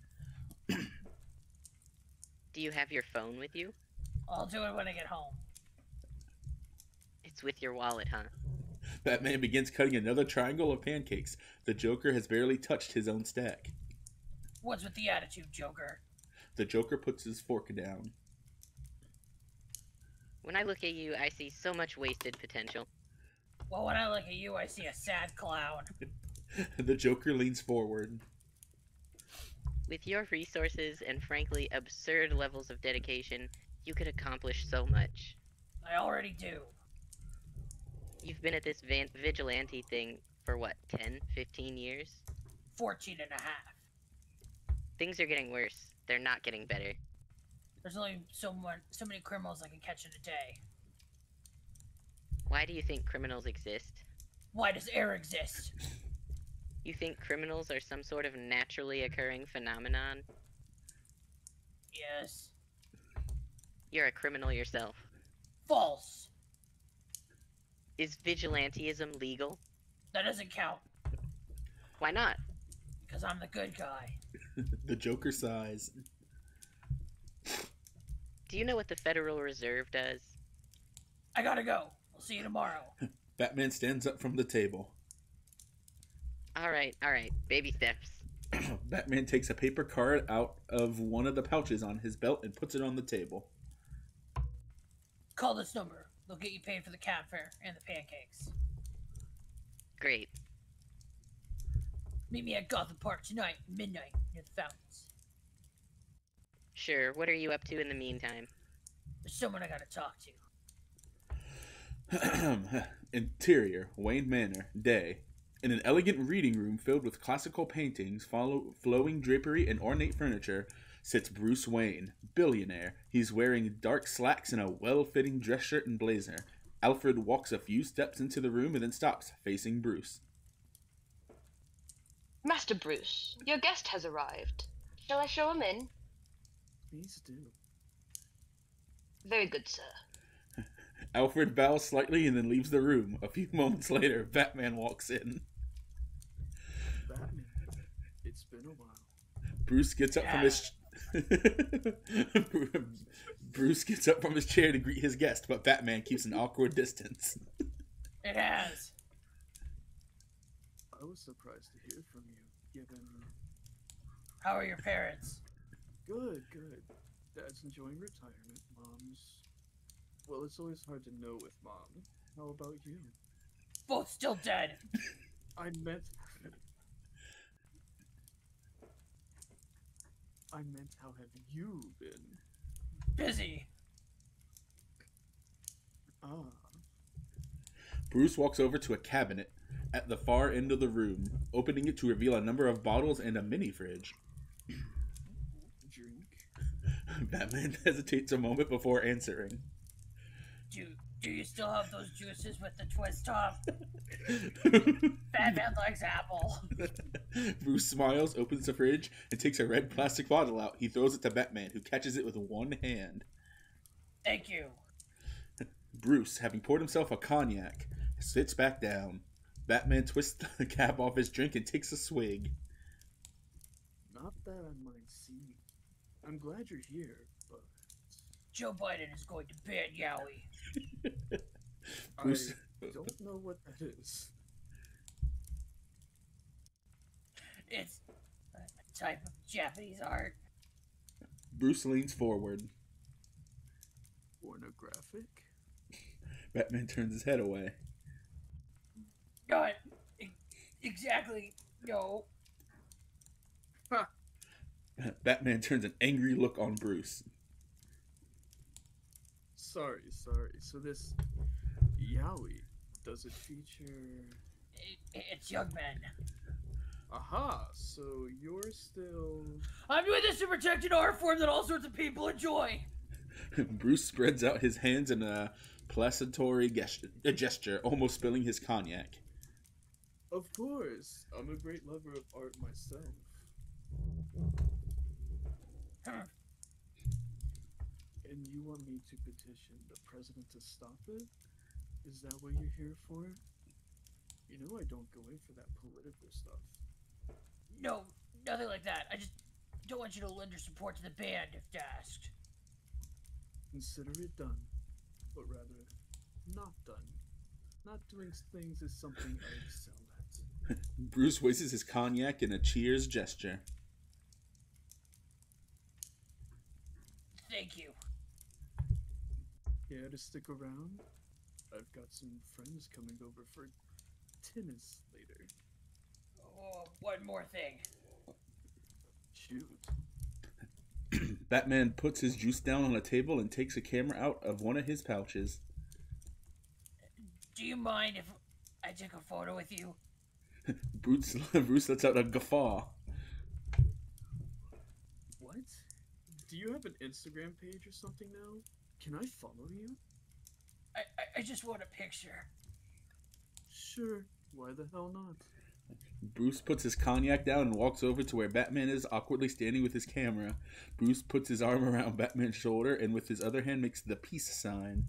Do you have your phone with you? I'll do it when I get home. It's with your wallet, huh? Batman begins cutting another triangle of pancakes. The Joker has barely touched his own stack. What's with the attitude, Joker? The Joker puts his fork down. When I look at you, I see so much wasted potential. Well, when I look at you, I see a sad clown. The Joker leans forward. With your resources and frankly absurd levels of dedication, you could accomplish so much. I already do. You've been at this vigilante thing for what, 10, 15 years? 14 and a half. Things are getting worse. They're not getting better. There's only so many criminals I can catch in a day. Why do you think criminals exist? Why does air exist? You think criminals are some sort of naturally occurring phenomenon? Yes. You're a criminal yourself. False. Is vigilantism legal? That doesn't count. Why not? Because I'm the good guy. The Joker sighs. Do you know what the Federal Reserve does? I gotta go. I'll see you tomorrow. Batman stands up from the table. Alright, baby steps. Batman takes a paper card out of one of the pouches on his belt and puts it on the table. Call this number. They'll get you paid for the cab fare and the pancakes. Great. Meet me at Gotham Park tonight, midnight, near the fountains. Sure, what are you up to in the meantime? There's someone I gotta talk to. Interior, Wayne Manor, day. In an elegant reading room filled with classical paintings, flowing drapery, and ornate furniture, sits Bruce Wayne, billionaire. He's wearing dark slacks and a well-fitting dress shirt and blazer. Alfred walks a few steps into the room and then stops, facing Bruce. Master Bruce, your guest has arrived. Shall I show him in? Please do. Very good, sir. Alfred bows slightly and then leaves the room. A few moments later, Batman walks in. Batman, it's been a while. Bruce gets up from his Bruce gets up from his chair to greet his guest, but Batman keeps an awkward distance. It has. I was surprised to hear from you, given... How are your parents? Good. Dad's enjoying retirement. Mom's... Well, it's always hard to know with Mom. How about you? Both still dead. I meant how have you been? Busy. Ah. Bruce walks over to a cabinet at the far end of the room, opening it to reveal a number of bottles and a mini fridge. Drink? Batman hesitates a moment before answering. Do you still have those juices with the twist top? Batman likes apple. Bruce smiles, opens the fridge, and takes a red plastic bottle out. He throws it to Batman, who catches it with one hand. Thank you. Bruce, having poured himself a cognac, sits back down. Batman twists the cap off his drink and takes a swig. Not that I mind seeing. I'm glad you're here, but... Joe Biden is going to ban Yaoi. Bruce... I don't know what that is. It's a type of Japanese art. Bruce leans forward. Pornographic? Batman turns his head away. Not exactly, no. Ha! Batman turns an angry look on Bruce. Sorry. So this Yaoi, does it feature... It's young men. Aha, so you're still... I'm doing this to protect an art form that all sorts of people enjoy. Bruce spreads out his hands in a placatory gesture, almost spilling his cognac. Of course, I'm a great lover of art myself. And you want me to petition the president to stop it? Is that what you're here for? You know I don't go in for that political stuff. No, nothing like that. I just don't want you to lend your support to the band if asked. Consider it done. But rather, not done. Not doing things is something I excel at. Bruce wastes his cognac in a cheers gesture. Thank you. Care to stick around? I've got some friends coming over for tennis later. Oh, one more thing. Shoot. Batman puts his juice down on a table and takes a camera out of one of his pouches. Do you mind if I took a photo with you? Bruce lets out a guffaw. What? Do you have an Instagram page or something now? Can I follow you? I just want a picture. Sure. Why the hell not? Bruce puts his cognac down and walks over to where Batman is, awkwardly standing with his camera. Bruce puts his arm around Batman's shoulder and with his other hand makes the peace sign.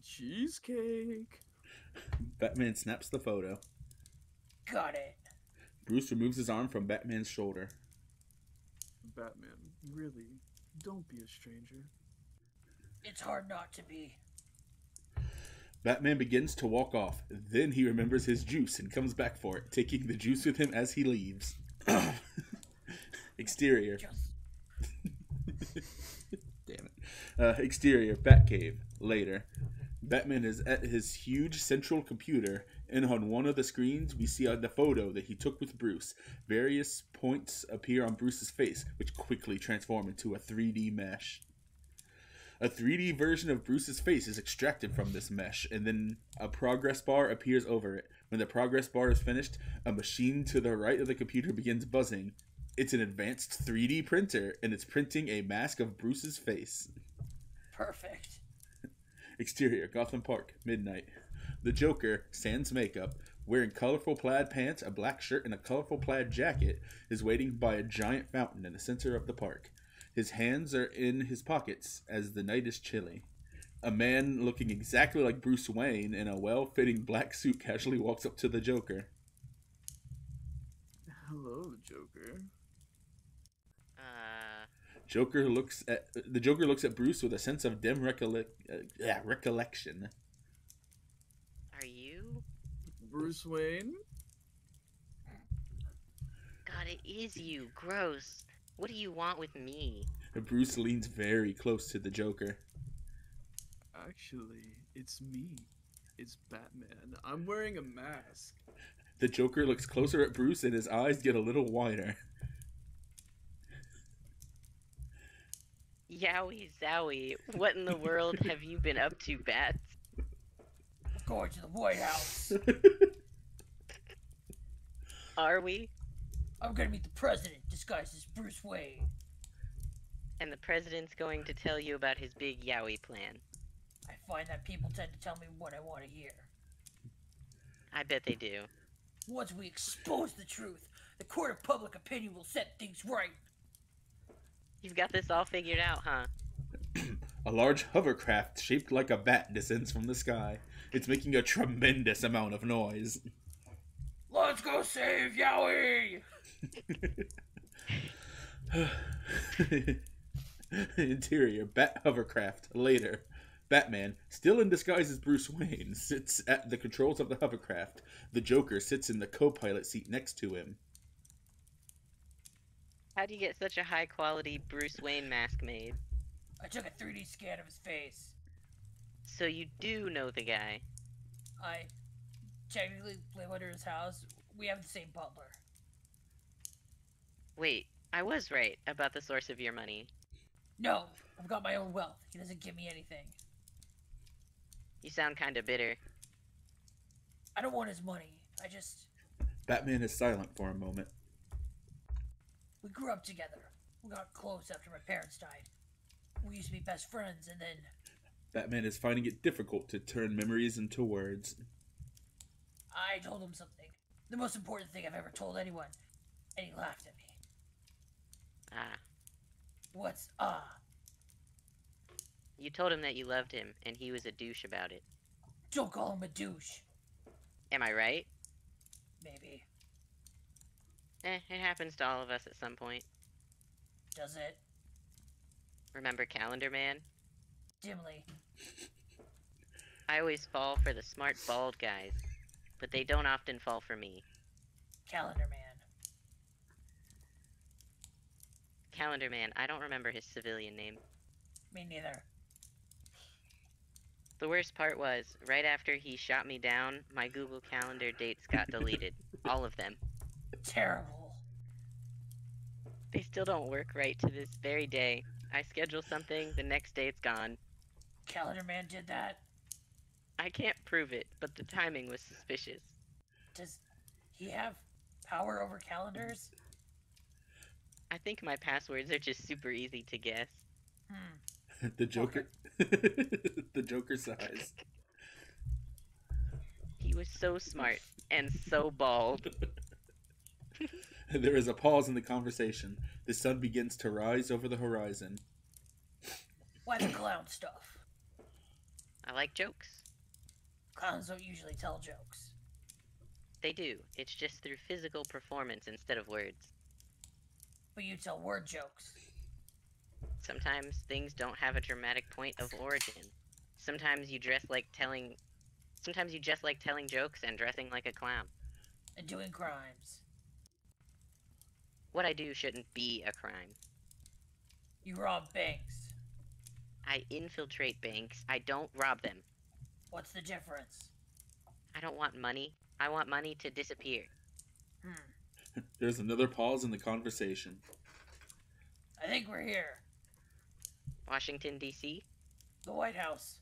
Cheesecake! Batman snaps the photo. Got it. Bruce removes his arm from Batman's shoulder. Batman, really, don't be a stranger. It's hard not to be. Batman begins to walk off. Then he remembers his juice and comes back for it, taking the juice with him as he leaves. Exterior. Damn it. Exterior, Batcave. Later. Batman is at his huge central computer, and on one of the screens we see the photo that he took with Bruce. Various points appear on Bruce's face, which quickly transform into a 3D mesh. A 3D version of Bruce's face is extracted from this mesh, and then a progress bar appears over it. When the progress bar is finished, a machine to the right of the computer begins buzzing. It's an advanced 3D printer, and it's printing a mask of Bruce's face. Perfect. Exterior, Gotham Park, midnight. The Joker, sans makeup, wearing colorful plaid pants, a black shirt, and a colorful plaid jacket, is waiting by a giant fountain in the center of the park. His hands are in his pockets as the night is chilly. A man looking exactly like Bruce Wayne in a well-fitting black suit casually walks up to the Joker. Hello, Joker. The Joker looks at Bruce with a sense of dim recollection. Are you? Bruce Wayne? God, it is you. Gross. What do you want with me? Bruce leans very close to the Joker. Actually, it's me. It's Batman. I'm wearing a mask. The Joker looks closer at Bruce and his eyes get a little wider. Yowie zowie. What in the world have you been up to, Bats? Going to the White House. Are we? I'm gonna meet the president disguised as Bruce Wayne. And the president's going to tell you about his big Yowie plan. I find that people tend to tell me what I want to hear. I bet they do. Once we expose the truth, the court of public opinion will set things right. You've got this all figured out, huh? A large hovercraft shaped like a bat descends from the sky. It's making a tremendous amount of noise. Let's go save Yaoi! Interior, bat hovercraft. Later. Batman, still in disguise as Bruce Wayne, sits at the controls of the hovercraft. The Joker sits in the co-pilot seat next to him. How do you get such a high-quality Bruce Wayne mask made? I took a 3D scan of his face. So you do know the guy? I technically live under his house. We have the same butler. Wait, I was right about the source of your money. No, I've got my own wealth. He doesn't give me anything. You sound kinda bitter. I don't want his money. I just... Batman is silent for a moment. We grew up together. We got close after my parents died. We used to be best friends, and then... Batman is finding it difficult to turn memories into words. I told him something. The most important thing I've ever told anyone. And he laughed at me. Ah. What's ah? You told him that you loved him, and he was a douche about it. Don't call him a douche. Am I right? Maybe. It happens to all of us at some point. Does it? Remember Calendar Man? Dimly. I always fall for the smart bald guys, but they don't often fall for me. Calendar Man. Calendar Man, I don't remember his civilian name. Me neither. The worst part was, right after he shot me down, my Google Calendar dates got deleted. All of them. Terrible. They still don't work right to this very day. I schedule something, the next day it's gone. Calendar Man did that? I can't prove it, but the timing was suspicious. Does he have power over calendars? I think my passwords are just super easy to guess. The Joker. The Joker size. He was so smart and so bald. There is a pause in the conversation. The sun begins to rise over the horizon. Why the clown stuff? I like jokes. Clowns don't usually tell jokes. They do. It's just through physical performance instead of words. But you tell word jokes. Sometimes things don't have a dramatic point of origin. Sometimes you just like telling jokes and dressing like a clown. And doing crimes. What I do shouldn't be a crime. You rob banks. I infiltrate banks. I don't rob them. What's the difference? I don't want money. I want money to disappear. There's another pause in the conversation. I think we're here. Washington, D.C.? The White House.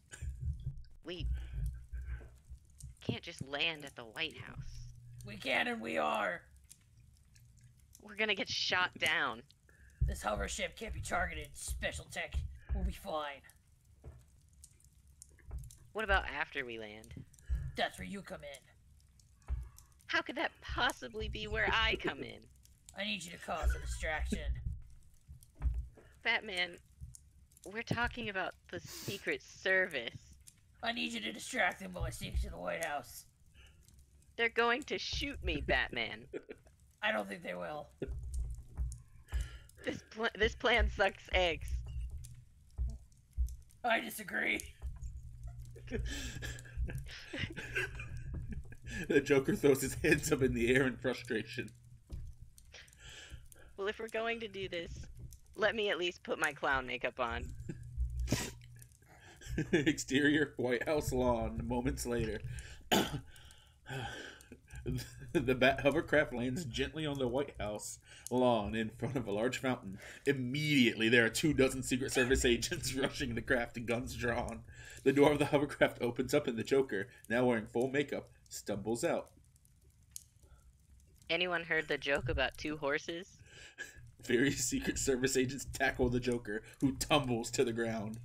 We can't just land at the White House. We can and we are. We're gonna get shot down. This hover ship can't be targeted. Special tech. We'll be fine. What about after we land? That's where you come in. How could that possibly be where I come in? I need you to cause a distraction. Batman, we're talking about the Secret Service. I need you to distract them while I sneak to the White House. They're going to shoot me, Batman. I don't think they will. This plan sucks eggs. I disagree. The Joker throws his hands up in the air in frustration. Well, if we're going to do this, let me at least put my clown makeup on. Exterior White House lawn. Moments later. The Bat hovercraft lands gently on the White House lawn in front of a large fountain. Immediately, there are 24 Secret Service agents rushing the craft and guns drawn. The door of the hovercraft opens up and the Joker, now wearing full makeup, stumbles out. Anyone heard the joke about 2 horses? Various Secret Service agents tackle the Joker, who tumbles to the ground.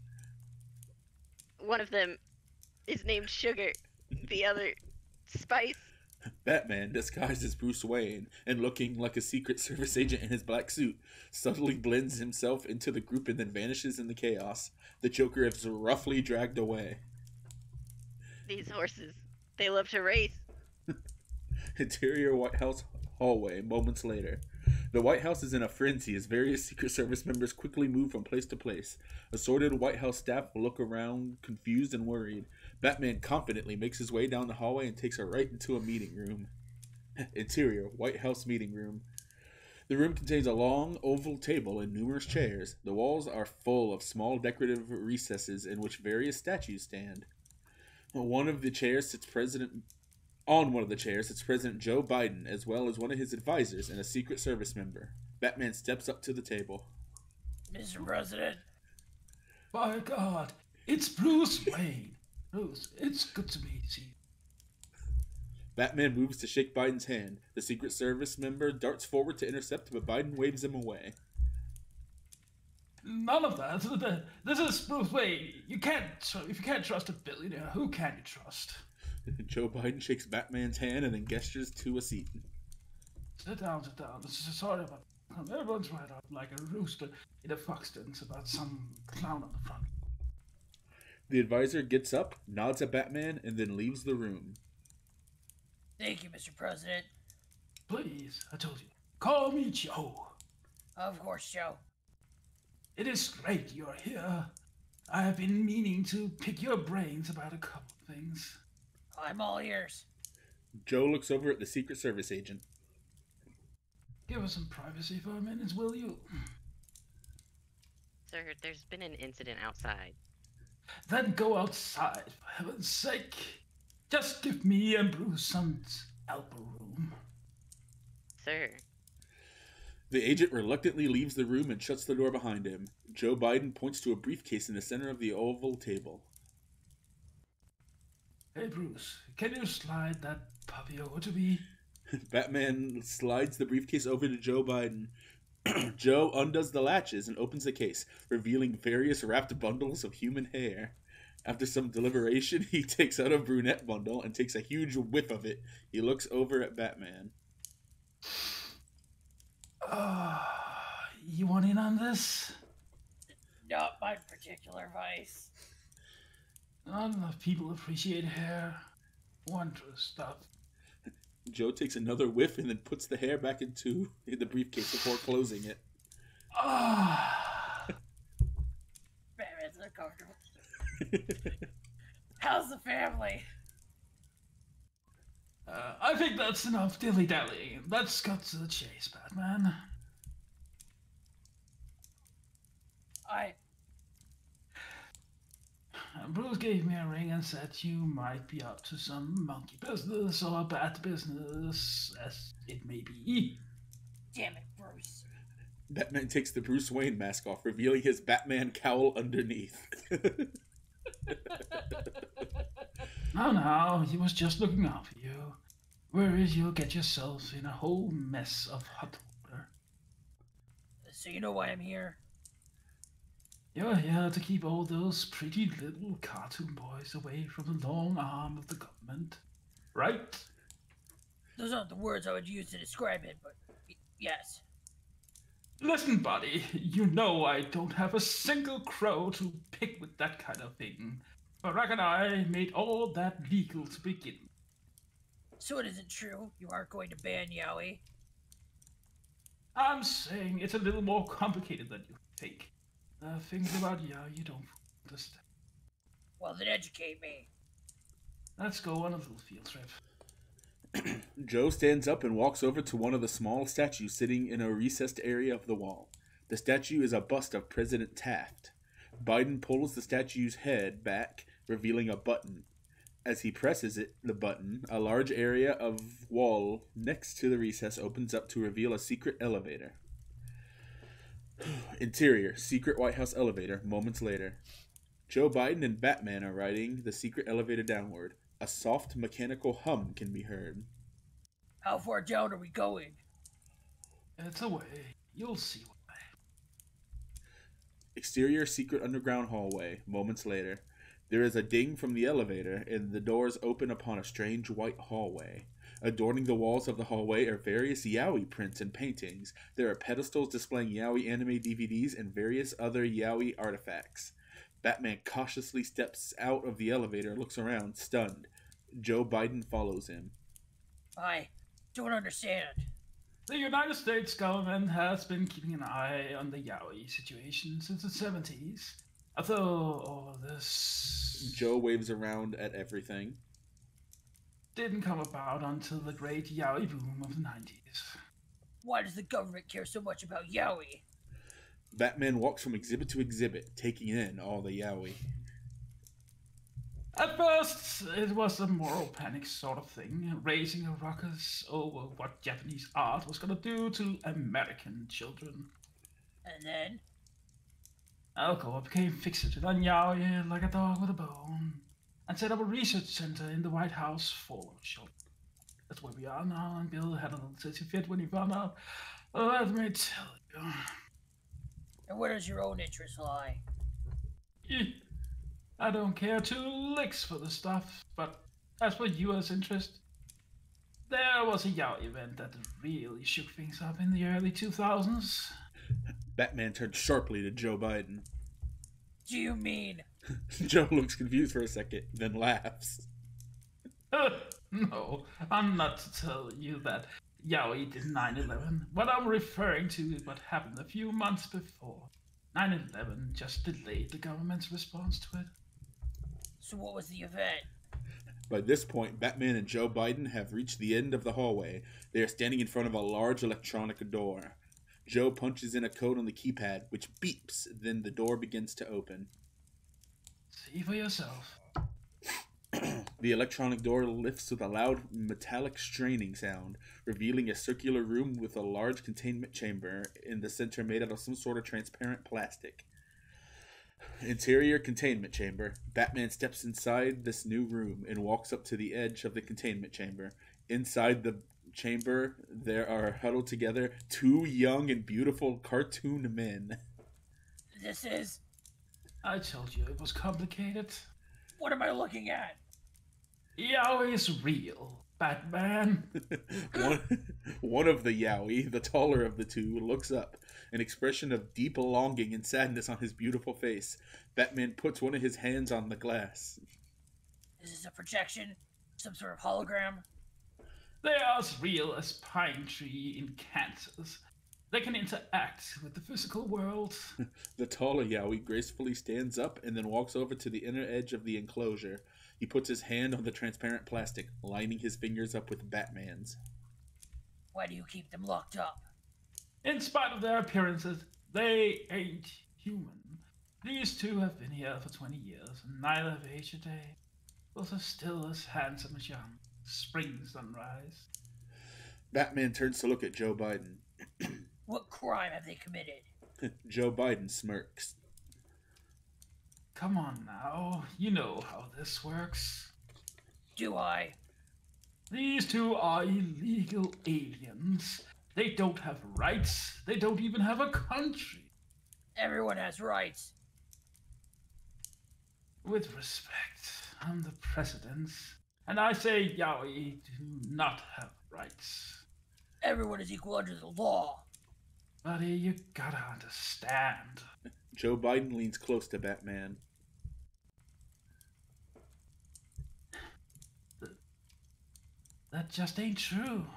One of them is named Sugar, the other Spice. Batman, disguised as Bruce Wayne and looking like a Secret Service agent in his black suit, subtly blends himself into the group and then vanishes in the chaos. The Joker is roughly dragged away. These horses, they love to race. Interior White House hallway, moments later. The White House is in a frenzy as various Secret Service members quickly move from place to place. Assorted White House staff look around, confused and worried. Batman confidently makes his way down the hallway and takes a right into a meeting room. Interior White House meeting room. The room contains a long, oval table and numerous chairs. The walls are full of small decorative recesses in which various statues stand. On one of the chairs sits President Joe Biden, as well as one of his advisors and a Secret Service member. Batman steps up to the table. Mr. President. By God, it's Bruce Wayne. Bruce, it's good to meet you. Batman moves to shake Biden's hand. The Secret Service member darts forward to intercept, but Biden waves him away. None of that. This is Bruce Wayne. If you can't trust a billionaire, who can you trust? Joe Biden shakes Batman's hand and then gestures to a seat. Sit down. Sorry about everyone's right up like a rooster in a fox den about some clown on the front. The advisor gets up, nods at Batman, and then leaves the room. Thank you, Mr. President. Please, I told you. Call me Joe. Of course, Joe. It is great you're here. I have been meaning to pick your brains about a couple of things. I'm all ears. Joe looks over at the Secret Service agent. Give us some privacy for a minute, will you? Sir, there's been an incident outside. Then go outside, for heaven's sake. Just give me and Bruce some elbow room. Sir. The agent reluctantly leaves the room and shuts the door behind him. Joe Biden points to a briefcase in the center of the oval table. Hey, Bruce, can you slide that puppy over to me? Batman slides the briefcase over to Joe Biden. Joe undoes the latches and opens the case, revealing various wrapped bundles of human hair. After some deliberation, he takes out a brunette bundle and takes a huge whiff of it. He looks over at Batman. You want in on this? Not my particular vice. Not enough people appreciate hair. Wondrous stuff. Joe takes another whiff and then puts the hair back into the briefcase before closing it. Batman's uncomfortable. How's the family? I think that's enough dilly-dallying. Let's cut to the chase, Batman. Bruce gave me a ring and said you might be up to some monkey business or bad business, as it may be. Damn it, Bruce. Batman takes the Bruce Wayne mask off, revealing his Batman cowl underneath. No, he was just looking out for you. Whereas you'll get yourself in a whole mess of hot water. So you know why I'm here? You're here to keep all those pretty little cartoon boys away from the long arm of the government, right? Those aren't the words I would use to describe it, but yes. Listen, buddy, you know I don't have a single crow to pick with that kind of thing. Barack and I made all that legal to begin. So it isn't true? You aren't going to ban Yaoi? I'm saying it's a little more complicated than you think. Things about Yaoi you don't understand. Well, then educate me. Let's go on a little field trip. Joe stands up and walks over to one of the small statues sitting in a recessed area of the wall. The statue is a bust of President Taft. Biden pulls the statue's head back, revealing a button. As he presses the button, a large area of wall next to the recess opens up to reveal a secret elevator. Interior, secret White House elevator, moments later. Joe Biden and Batman are riding the secret elevator downward. A soft mechanical hum can be heard. How far down are we going? It's a way. You'll see why. Exterior, secret underground hallway, moments later. There is a ding from the elevator, and the doors open upon a strange white hallway. Adorning the walls of the hallway are various Yaoi prints and paintings. There are pedestals displaying Yaoi anime DVDs and various other Yaoi artifacts. Batman cautiously steps out of the elevator and looks around, stunned. Joe Biden follows him. I don't understand. The United States government has been keeping an eye on the Yaoi situation since the 70s. Although all of this... Joe waves around at everything. Didn't come about until the great Yaoi boom of the 90s. Why does the government care so much about Yaoi? Batman walks from exhibit to exhibit, taking in all the Yaoi. At first, it was a moral panic sort of thing, raising a ruckus over what Japanese art was gonna do to American children. And then? Alcoa became fixated on Yaoi like a dog with a bone, and set up a research center in the White House for children. That's where we are now, and Bill had a little sissy fit when he found out. Let me tell you. And where does your own interest lie? I don't care two licks for the stuff, but as for U.S. interest, there was a Yaoi event that really shook things up in the early 2000s. Batman turned sharply to Joe Biden. Do you mean Joe looks confused for a second, then laughs. No, I'm not to tell you that Yaoi did 9/11. What I'm referring to is what happened a few months before. 9/11 just delayed the government's response to it. So what was the event? By this point, Batman and Joe Biden have reached the end of the hallway. They are standing in front of a large electronic door. Joe punches in a code on the keypad, which beeps, then the door begins to open. See for yourself. The electronic door lifts with a loud metallic straining sound, revealing a circular room with a large containment chamber in the center made out of some sort of transparent plastic. Interior containment chamber. Batman steps inside this new room and walks up to the edge of the containment chamber. Inside the chamber, there are huddled together two young and beautiful cartoon men. This is... I told you it was complicated. What am I looking at? Yaoi is real, Batman. One of the Yaoi, the taller of the two, looks up, an expression of deep longing and sadness on his beautiful face. Batman puts one of his hands on the glass. Is this a projection? Some sort of hologram? They are as real as pine tree in Kansas. They can interact with the physical world. The taller Yaoi gracefully stands up and then walks over to the inner edge of the enclosure. He puts his hand on the transparent plastic, lining his fingers up with Batman's. Why do you keep them locked up? In spite of their appearances, they ain't human. These two have been here for 20 years, and neither have aged a day. Both are still as handsome as young. Spring sunrise. Batman turns to look at Joe Biden. What crime have they committed? Joe Biden smirks. Come on now, you know how this works. Do I? These two are illegal aliens. They don't have rights. They don't even have a country. Everyone has rights. With respect, I'm the president, and I say Yaoi do not have rights. Everyone is equal under the law. Buddy, you gotta understand. Joe Biden leans close to Batman. That just ain't true.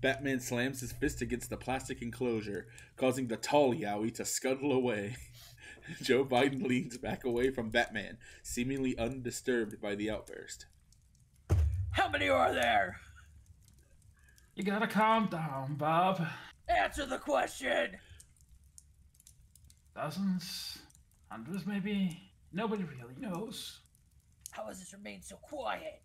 Batman slams his fist against the plastic enclosure, causing the tall Yaoi to scuttle away. Joe Biden leans back away from Batman, seemingly undisturbed by the outburst. How many are there? You gotta calm down, Bob. Answer the question! Dozens, hundreds maybe. Nobody really knows. How has this remained so quiet?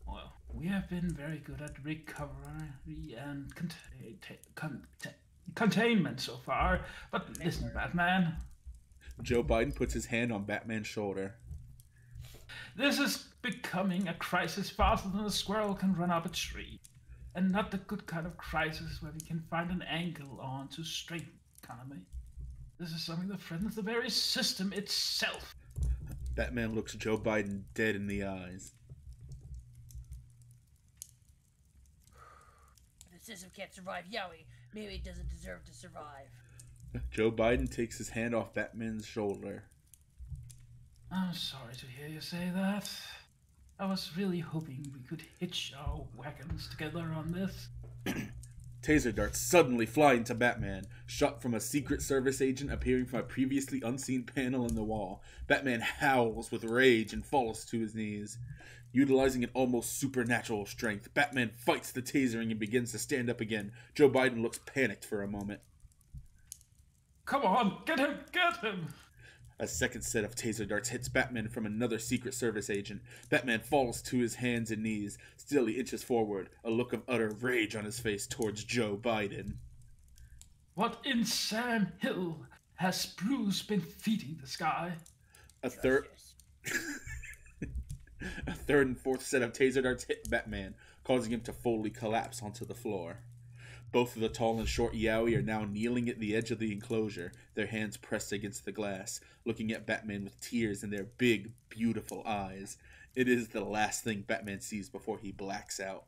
Well, we have been very good at recovery and containment so far, but listen, Batman. Joe Biden puts his hand on Batman's shoulder. This is becoming a crisis faster than a squirrel can run up a tree. And not the good kind of crisis where we can find an angle on to straighten the economy. This is something that threatens the very system itself. Batman looks Joe Biden dead in the eyes. If the system can't survive Yaoi, maybe it doesn't deserve to survive. Joe Biden takes his hand off Batman's shoulder. I'm sorry to hear you say that. I was really hoping we could hitch our wagons together on this. Taser darts suddenly fly into Batman, shot from a Secret Service agent appearing from a previously unseen panel in the wall. Batman howls with rage and falls to his knees. Utilizing an almost supernatural strength, Batman fights the tasering and begins to stand up again. Joe Biden looks panicked for a moment. Come on, get him, get him! A second set of taser darts hits Batman from another Secret Service agent. Batman falls to his hands and knees. Still, he inches forward, a look of utter rage on his face towards Joe Biden. What in Sam Hill has Bruce been feeding this guy? A third and fourth set of taser darts hit Batman, causing him to fully collapse onto the floor. Both of the tall and short Yaoi are now kneeling at the edge of the enclosure, their hands pressed against the glass, looking at Batman with tears in their big, beautiful eyes. It is the last thing Batman sees before he blacks out.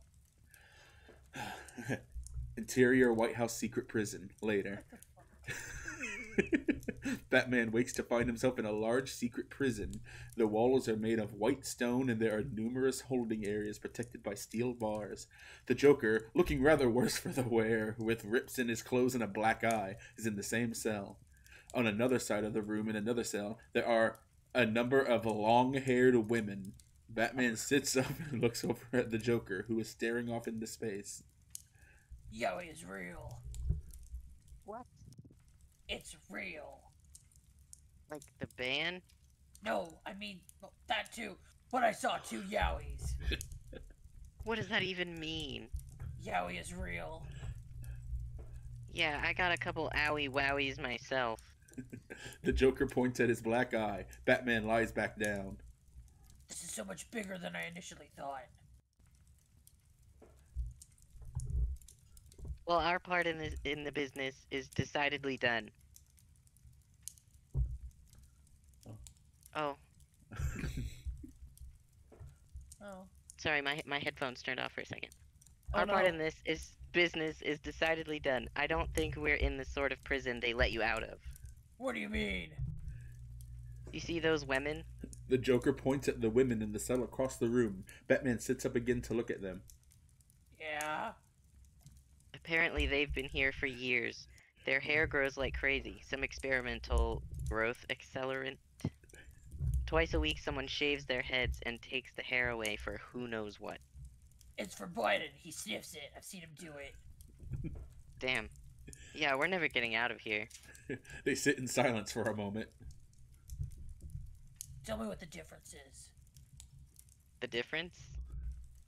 Interior White House secret prison, later. Batman wakes to find himself in a large secret prison. The walls are made of white stone and there are numerous holding areas protected by steel bars. The Joker, looking rather worse for the wear, with rips in his clothes and a black eye, is in the same cell. On another side of the room, in another cell, there are a number of long-haired women. Batman sits up and looks over at the Joker, who is staring off into space. Yaoi is real. What? It's real. Like the band? No, I mean, well, that too. But I saw 2 Yaois. What does that even mean? Yaoi is real. Yeah, I got a couple owie wowies myself. The Joker points at his black eye. Batman lies back down. This is so much bigger than I initially thought. Well, our part in the business is decidedly done. Oh. Oh. Sorry, my headphones turned off for a second. Oh, Our part no. in this is business is decidedly done. I don't think we're in the sort of prison they let you out of. What do you mean? You see those women? The Joker points at the women in the cell across the room. Batman sits up again to look at them. Yeah? Apparently they've been here for years. Their hair grows like crazy. Some experimental growth accelerant. Twice a week someone shaves their heads and takes the hair away for who knows what. It's for Biden. He sniffs it. I've seen him do it. Damn. Yeah, we're never getting out of here. They sit in silence for a moment. Tell me what the difference is The difference?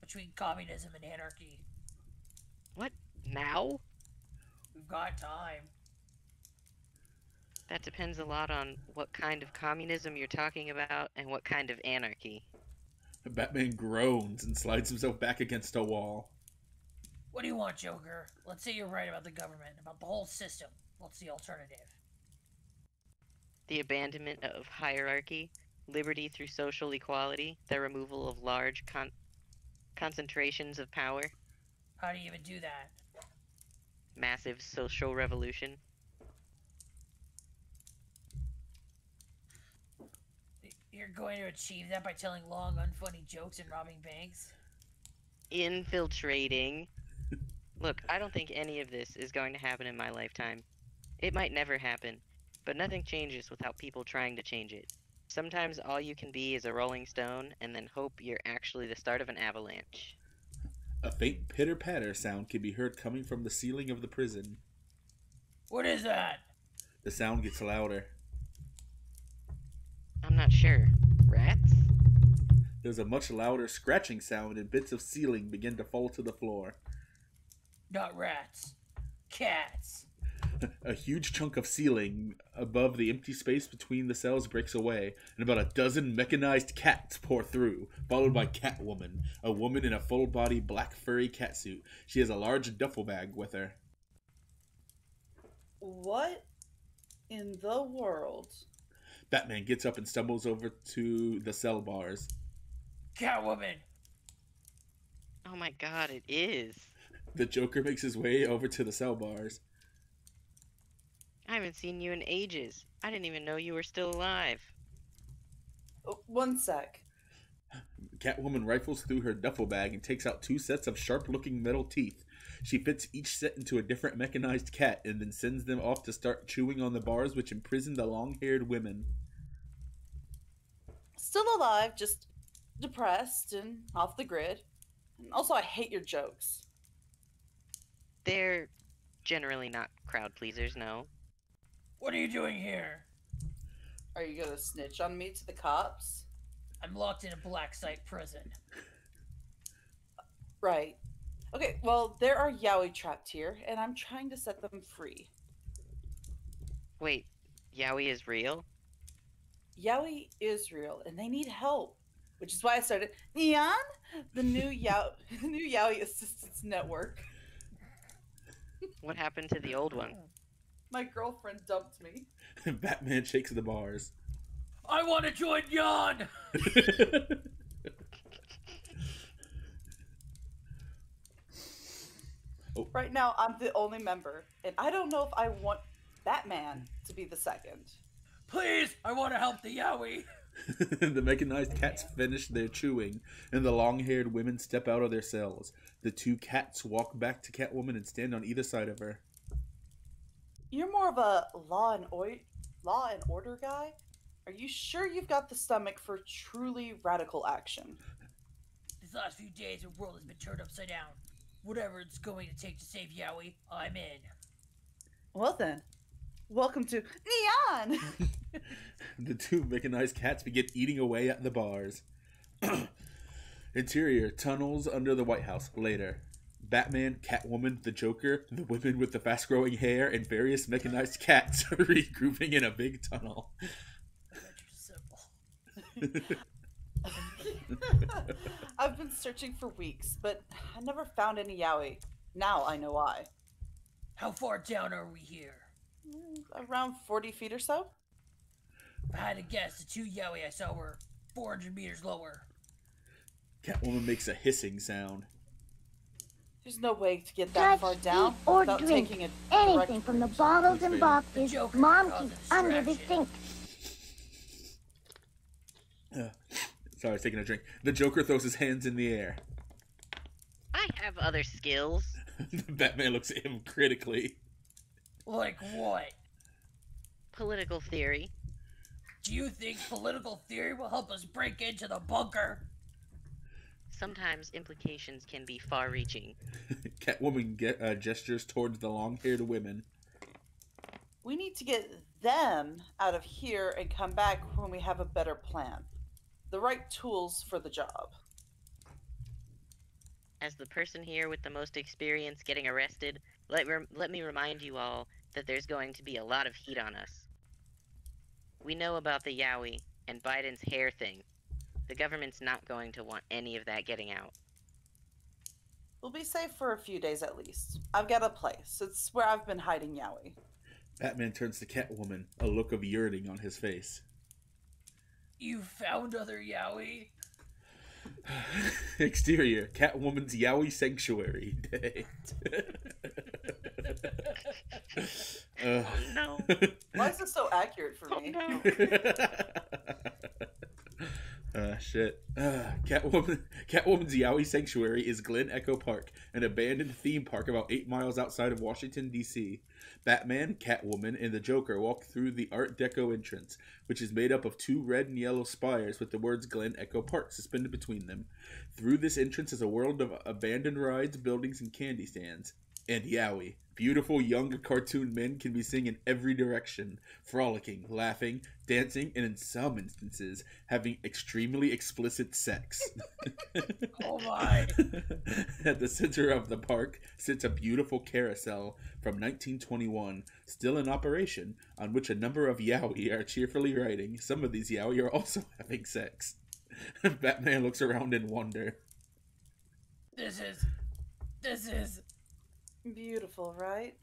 between communism and anarchy. What? Now? We've got time. That depends a lot on what kind of communism you're talking about and what kind of anarchy. Batman groans and slides himself back against a wall. What do you want, Joker? Let's say you're right about the government, about the whole system. What's the alternative? The abandonment of hierarchy, liberty through social equality, the removal of large concentrations of power, How do you even do that? massive social revolution. You're going to achieve that by telling long, unfunny jokes and robbing banks? Infiltrating. Look, I don't think any of this is going to happen in my lifetime. It might never happen, but nothing changes without people trying to change it. Sometimes all you can be is a rolling stone and then hope you're actually the start of an avalanche. A faint pitter-patter sound can be heard coming from the ceiling of the prison. What is that? The sound gets louder. I'm not sure. Rats? There's a much louder scratching sound and bits of ceiling begin to fall to the floor. Not rats. Cats. A huge chunk of ceiling above the empty space between the cells breaks away, and about a dozen mechanized cats pour through, followed by Catwoman, a woman in a full-body black furry catsuit. She has a large duffel bag with her. What in the world? Batman gets up and stumbles over to the cell bars. Catwoman. Oh my god, it is. The Joker makes his way over to the cell bars. I haven't seen you in ages. I didn't even know you were still alive. Oh, one sec. Catwoman rifles through her duffel bag and takes out 2 sets of sharp-looking metal teeth. She fits each set into a different mechanized cat and then sends them off to start chewing on the bars which imprison the long-haired women. Still alive, just depressed and off the grid. And also, I hate your jokes. They're generally not crowd pleasers, no. What are you doing here? Are you gonna snitch on me to the cops? I'm locked in a black site prison. Right. Okay, well, there are Yaoi trapped here, and I'm trying to set them free. Wait, Yaoi is real? Yaoi is real, and they need help. Which is why I started Neon, the new Yaoi Assistance Network. What happened to the old one? My girlfriend dumped me. Batman shakes the bars. I want to join Yon! Right now, I'm the only member, and I don't know if I want Batman to be the second. Please, I want to help the Yaoi. The mechanized cats finish their chewing, and the long-haired women step out of their cells. The two cats walk back to Catwoman and stand on either side of her. You're more of a law and order guy? Are you sure you've got the stomach for truly radical action? These last few days, the world has been turned upside down. Whatever it's going to take to save Yaoi, I'm in. Well then, welcome to Neon! The two mechanized cats begin eating away at the bars. Interior, tunnels under the White House. Later. Batman, Catwoman, the Joker, the women with the fast-growing hair, and various mechanized cats are regrouping in a big tunnel. I've been searching for weeks, but I never found any Yaoi. Now I know why. How far down are we here? Around 40 feet or so? If I had to guess, the two Yaoi I saw were 400 meters lower. Catwoman makes a hissing sound. There's no way to get that far down eat, or without drink taking a anything from the bottles and boxes Joker Mom caused keeps a under the distraction. sink. Sorry, I was taking a drink. The Joker throws his hands in the air. I have other skills. Batman looks at him critically. Like what? Political theory. Do you think political theory will help us break into the bunker? Sometimes implications can be far-reaching. Catwoman gestures towards the long-haired women. We need to get them out of here and come back when we have a better plan. The right tools for the job. As the person here with the most experience getting arrested, let me remind you all that there's going to be a lot of heat on us. We know about the Yaoi and Biden's hair thing. The government's not going to want any of that getting out. We'll be safe for a few days at least. I've got a place. It's where I've been hiding Yaoi. Batman turns to Catwoman, a look of yearning on his face. You found other Yaoi? Exterior, Catwoman's Yaoi Sanctuary. No. Why is this so accurate for me? Shit. Catwoman's Yaoi Sanctuary is Glen Echo Park, an abandoned theme park about 8 miles outside of Washington, D.C. Batman, Catwoman, and the Joker walk through the Art Deco entrance, which is made up of 2 red and yellow spires with the words Glen Echo Park suspended between them. Through this entrance is a world of abandoned rides, buildings, and candy stands. And Yaoi. Beautiful young cartoon men can be seen in every direction, frolicking, laughing, dancing, and in some instances, having extremely explicit sex. Oh my! At the center of the park sits a beautiful carousel from 1921, still in operation, on which a number of Yaoi are cheerfully riding. Some of these Yaoi are also having sex. Batman looks around in wonder. This is... Beautiful, right?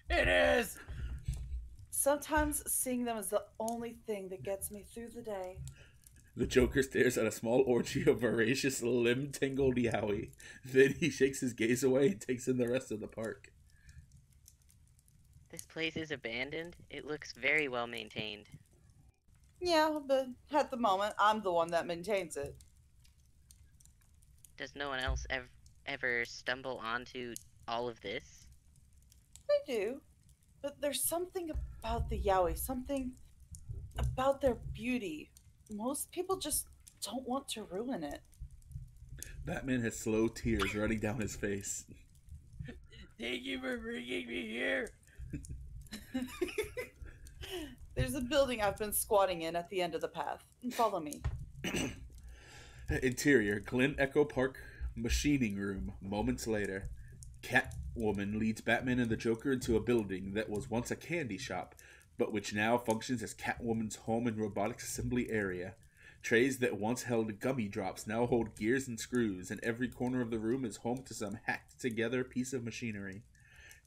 It is! Sometimes seeing them is the only thing that gets me through the day. The Joker stares at a small orgy of voracious, limb-tangled Yaoi. Then he shakes his gaze away and takes in the rest of the park. This place is abandoned. It looks very well maintained. Yeah, but at the moment, I'm the one that maintains it. Does no one else ever stumble onto all of this? They do. But there's something about the Yaoi, something about their beauty. Most people just don't want to ruin it. Batman has slow tears running down his face. Thank you for bringing me here. There's a building I've been squatting in at the end of the path. Follow me. Interior, Glen Echo Park machining room. Moments later, Catwoman leads Batman and the Joker into a building that was once a candy shop, but which now functions as Catwoman's home and robotics assembly area. Trays that once held gummy drops now hold gears and screws, and every corner of the room is home to some hacked-together piece of machinery.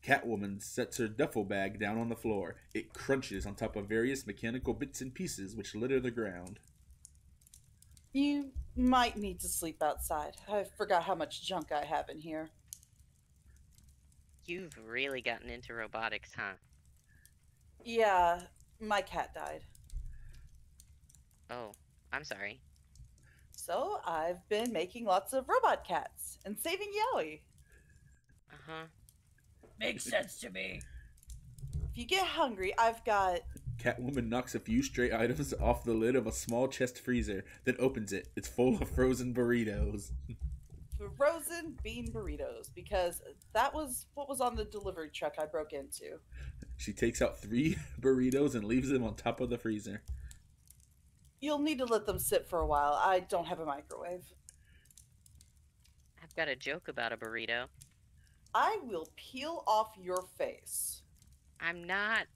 Catwoman sets her duffel bag down on the floor. It crunches on top of various mechanical bits and pieces which litter the ground. You might need to sleep outside. I forgot how much junk I have in here. You've really gotten into robotics, huh? Yeah, my cat died. Oh, I'm sorry. So I've been making lots of robot cats and saving Yaoi. Uh-huh. Makes sense to me. If you get hungry, I've got... Catwoman knocks a few stray items off the lid of a small chest freezer, then opens it. It's full of frozen burritos. frozen bean burritos, because that was what was on the delivery truck I broke into. She takes out 3 burritos and leaves them on top of the freezer. You'll need to let them sit for a while. I don't have a microwave. I've got a joke about a burrito. I will peel off your face I'm not.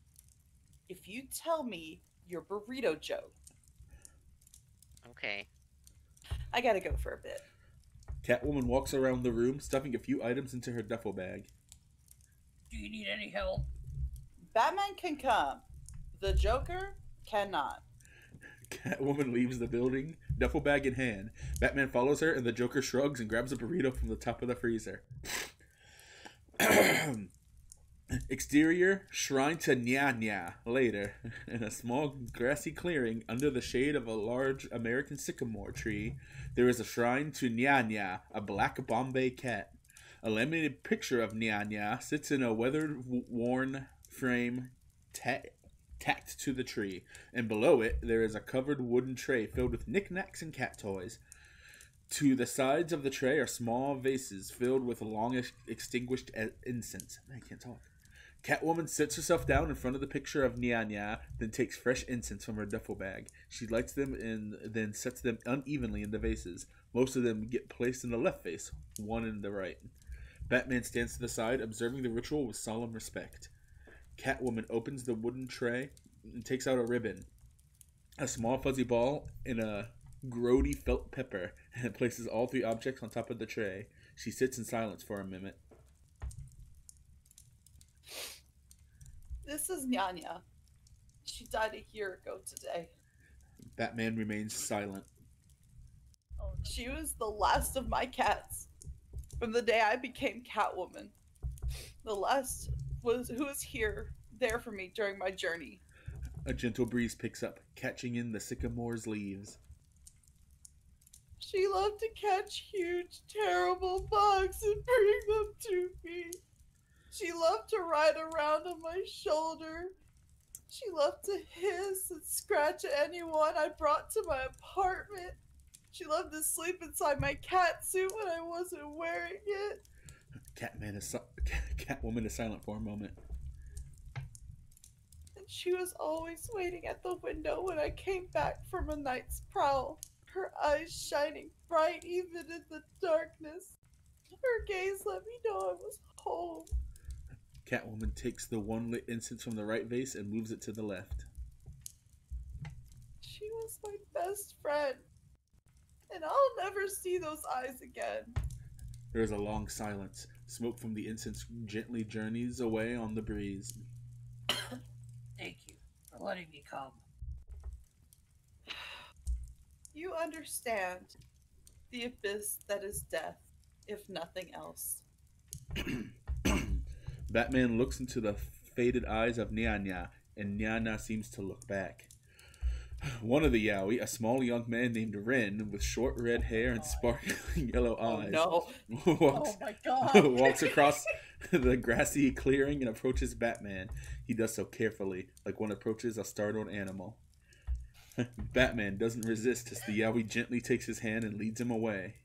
if you tell me your burrito joke. Okay. I gotta go for a bit. Catwoman walks around the room, stuffing a few items into her duffel bag. Do you need any help? Batman can come. The Joker cannot. Catwoman leaves the building, duffel bag in hand. Batman follows her, and the Joker shrugs and grabs a burrito from the top of the freezer. Exterior, shrine to Nya Nya. Later, in a small grassy clearing under the shade of a large American sycamore tree, there is a shrine to Nya Nya, a black Bombay cat. A laminated picture of Nya Nya sits in a weather-worn frame tacked to the tree, and below it there is a covered wooden tray filled with knickknacks and cat toys. To the sides of the tray are small vases filled with long extinguished incense. I can't talk. Catwoman sits herself down in front of the picture of Nya Nya, then takes fresh incense from her duffel bag. She lights them and then sets them unevenly in the vases. Most of them get placed in the left vase, one in the right. Batman stands to the side, observing the ritual with solemn respect. Catwoman opens the wooden tray and takes out a ribbon, a small fuzzy ball, and a grody felt pepper, and places all 3 objects on top of the tray. She sits in silence for a minute. This is Nya Nya. She died a year ago today. Batman remains silent. She was the last of my cats. From the day I became Catwoman. The last who was there for me during my journey. A gentle breeze picks up, catching in the sycamore's leaves. She loved to catch huge, terrible bugs and bring them to me. She loved to ride around on my shoulder. She loved to hiss and scratch at anyone I brought to my apartment. She loved to sleep inside my cat suit when I wasn't wearing it. Catwoman is silent for a moment. And she was always waiting at the window when I came back from a night's prowl, her eyes shining bright even in the darkness. Her gaze let me know I was home. Catwoman takes the one lit incense from the right vase and moves it to the left. She was my best friend. And I'll never see those eyes again. There is a long silence. Smoke from the incense gently journeys away on the breeze. Thank you for letting me come. You understand the abyss that is death, if nothing else. Batman looks into the faded eyes of Nya Nya, and Nya Nya seems to look back. One of the Yaoi, a small young man named Ren, with short red hair and sparkling yellow eyes, Oh my god! walks across the grassy clearing and approaches Batman. He does so carefully, like one approaches a startled animal. Batman doesn't resist as the Yaoi gently takes his hand and leads him away.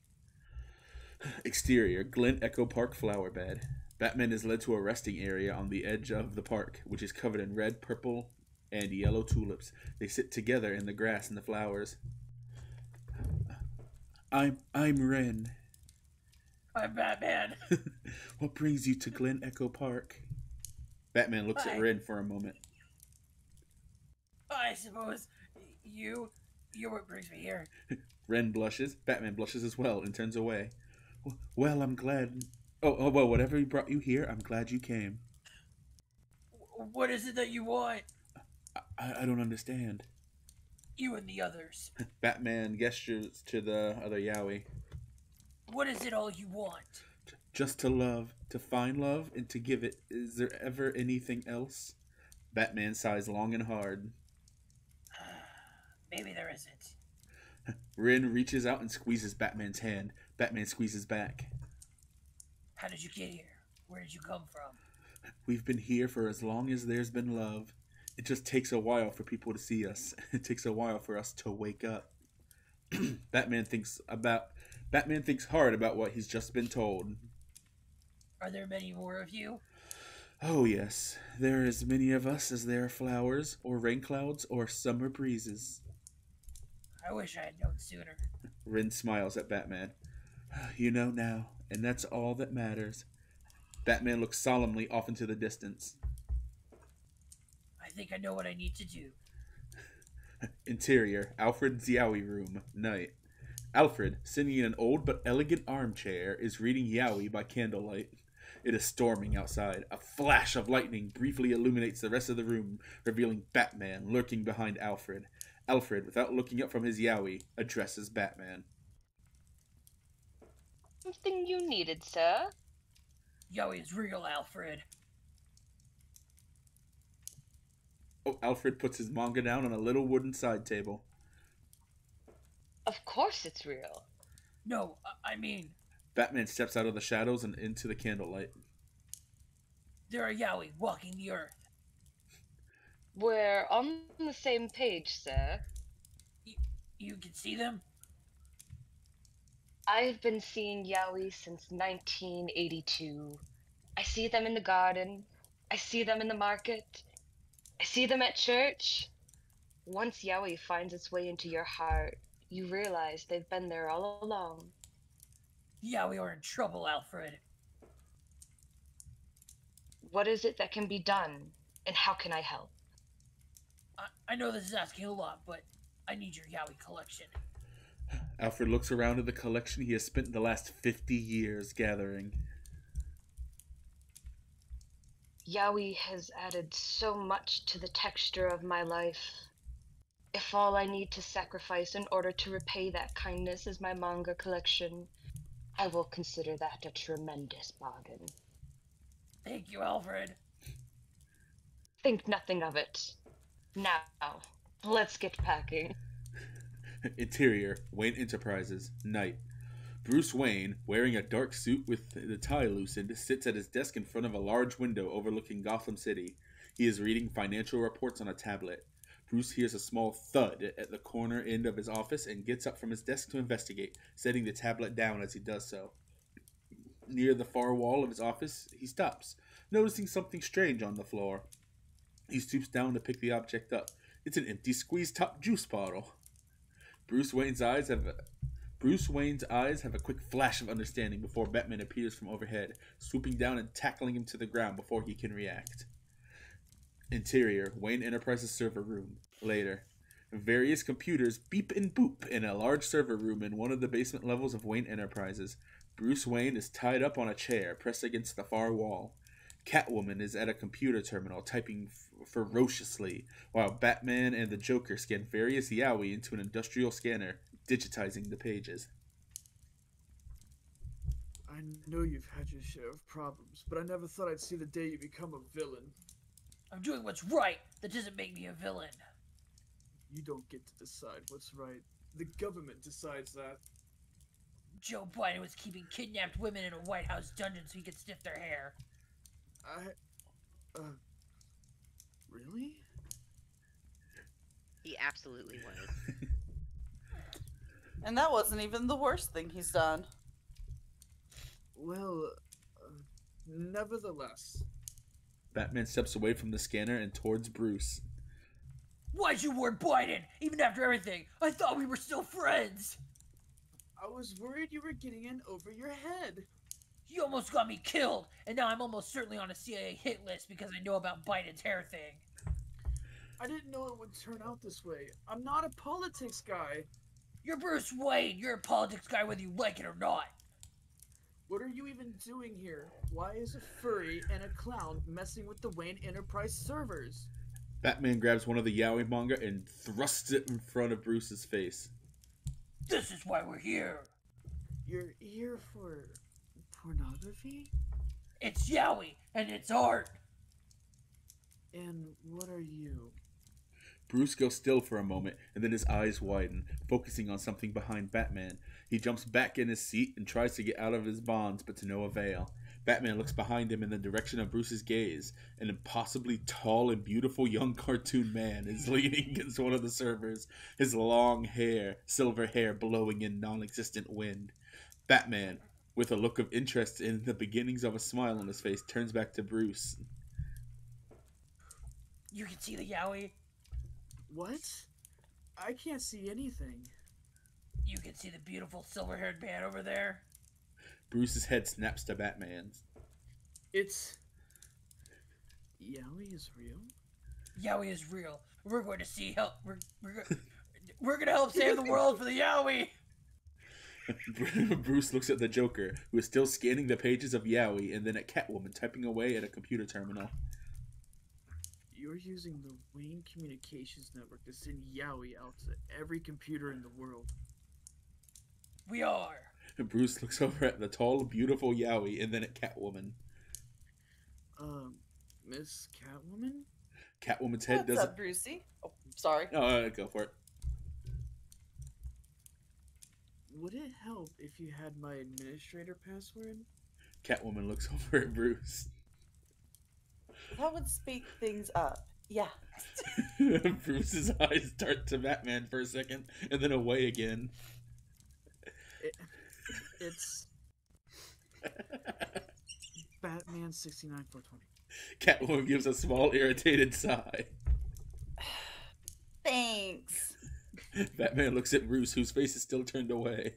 Exterior, Glen Echo Park flower bed. Batman is led to a resting area on the edge of the park, which is covered in red, purple, and yellow tulips. They sit together in the grass and the flowers. I'm Ren. I'm Batman. What brings you to Glen Echo Park? Batman looks at Ren for a moment. I suppose you're what brings me here. Ren blushes. Batman blushes as well and turns away. Well, I'm glad. Oh, well, whatever brought you here, I'm glad you came. What is it that you want? I don't understand. You and the others. Batman gestures to the other Yaoi. What is it all you want? Just to love, to find love, and to give it. Is there ever anything else? Batman sighs long and hard. Maybe there isn't. Rin reaches out and squeezes Batman's hand. Batman squeezes back. How did you get here? Where did you come from? We've been here for as long as there's been love. It just takes a while for people to see us. It takes a while for us to wake up. Batman thinks hard about what he's just been told. Are there many more of you? Oh yes, there are as many of us as there are flowers, or rain clouds, or summer breezes. I wish I had known sooner. Rin smiles at Batman. You know now, and that's all that matters. Batman looks solemnly off into the distance. I think I know what I need to do. Interior, Alfred's Yaoi room, night. Alfred, sitting in an old but elegant armchair, is reading Yaoi by candlelight. It is storming outside. A flash of lightning briefly illuminates the rest of the room, revealing Batman lurking behind Alfred. Alfred, without looking up from his Yaoi, addresses Batman. Something you needed, sir? Yaoi is real, Alfred. Oh, Alfred puts his manga down on a little wooden side table. Of course it's real. No, I mean... Batman steps out of the shadows and into the candlelight. There are Yaoi walking the earth. We're on the same page, sir. You can see them? I've been seeing Yaoi since 1982. I see them in the garden. I see them in the market. I see them at church. Once Yaoi finds its way into your heart, you realize they've been there all along. Yaoi are in trouble, Alfred. What is it that can be done, and how can I help? I know this is asking a lot, but I need your Yaoi collection. Alfred looks around at the collection he has spent the last 50 years gathering. Yaoi has added so much to the texture of my life. If all I need to sacrifice in order to repay that kindness is my manga collection, I will consider that a tremendous bargain. Thank you, Alfred. Think nothing of it. Now, let's get packing. Interior, Wayne Enterprises, night. Bruce Wayne, wearing a dark suit with the tie loosened, sits at his desk in front of a large window overlooking Gotham City. He is reading financial reports on a tablet. Bruce hears a small thud at the corner end of his office and gets up from his desk to investigate, setting the tablet down as he does so. Near the far wall of his office, he stops, noticing something strange on the floor. He stoops down to pick the object up. It's an empty squeeze-top juice bottle. Bruce Wayne's eyes have a quick flash of understanding before Batman appears from overhead, swooping down and tackling him to the ground before he can react. Interior, Wayne Enterprises server room. Later. Various computers beep and boop in a large server room in one of the basement levels of Wayne Enterprises. Bruce Wayne is tied up on a chair, pressed against the far wall. Catwoman is at a computer terminal, typing ferociously, while Batman and the Joker scan various Yaoi into an industrial scanner, digitizing the pages. I know you've had your share of problems, but I never thought I'd see the day you become a villain. I'm doing what's right. That doesn't make me a villain. You don't get to decide what's right. The government decides that. Joe Biden was keeping kidnapped women in a White House dungeon so he could sniff their hair. Really? He absolutely was. And that wasn't even the worst thing he's done. Well, nevertheless. Batman steps away from the scanner and towards Bruce. Why'd you warn Biden? Even after everything, I thought we were still friends. I was worried you were getting in over your head. You almost got me killed, and now I'm almost certainly on a CIA hit list because I know about Biden's hair thing. I didn't know it would turn out this way. I'm not a politics guy. You're Bruce Wayne. You're a politics guy whether you like it or not. What are you even doing here? Why is a furry and a clown messing with the Wayne Enterprise servers? Batman grabs one of the Yaoi manga and thrusts it in front of Bruce's face. This is why we're here. You're here for pornography? It's Yaoi, and it's art. And what are you? Bruce goes still for a moment, and then his eyes widen, focusing on something behind Batman. He jumps back in his seat and tries to get out of his bonds, but to no avail. Batman looks behind him in the direction of Bruce's gaze. An impossibly tall and beautiful young cartoon man is leaning against one of the servers, his long hair, silver hair blowing in non-existent wind. Batman, with a look of interest and the beginnings of a smile on his face, turns back to Bruce. You can see the Yaoi. What? I can't see anything. You can see the beautiful silver-haired man over there. Bruce's head snaps to Batman's. It's... Yaoi is real? Yaoi is real. We're going to see help. We're going to help save the world for the Yaoi. Bruce looks at the Joker, who is still scanning the pages of Yaoi, and then at Catwoman typing away at a computer terminal. You're using the Wayne Communications Network to send Yaoi out to every computer in the world. We are. Bruce looks over at the tall, beautiful Yaoi, and then at Catwoman. Miss Catwoman? Catwoman's head What's doesn't... up, Brucey? Oh, sorry. Oh, go for it. Would it help if you had my administrator password? Catwoman looks over at Bruce. That would speed things up. Yeah. Bruce's eyes dart to Batman for a second, and then away again. It's... Batman 69420. Catwoman gives a small, irritated sigh. Thanks. Batman looks at Bruce, whose face is still turned away.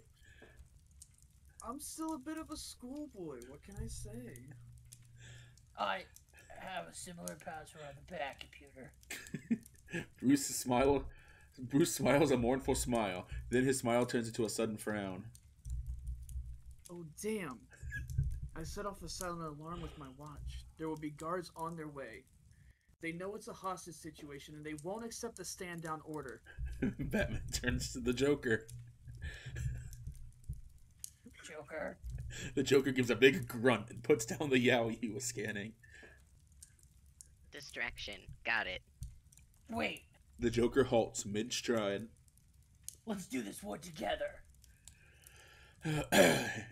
I'm still a bit of a schoolboy. What can I say? I have a similar password on the back computer. Bruce smiles a mournful smile. Then his smile turns into a sudden frown. Oh, damn. I set off a silent alarm with my watch. There will be guards on their way. They know it's a hostage situation, and they won't accept the stand-down order. Batman turns to the Joker. Joker. The Joker gives a big grunt and puts down the Yaoi he was scanning. Distraction. Got it. Wait. The Joker halts mid-stride. Let's do this one together.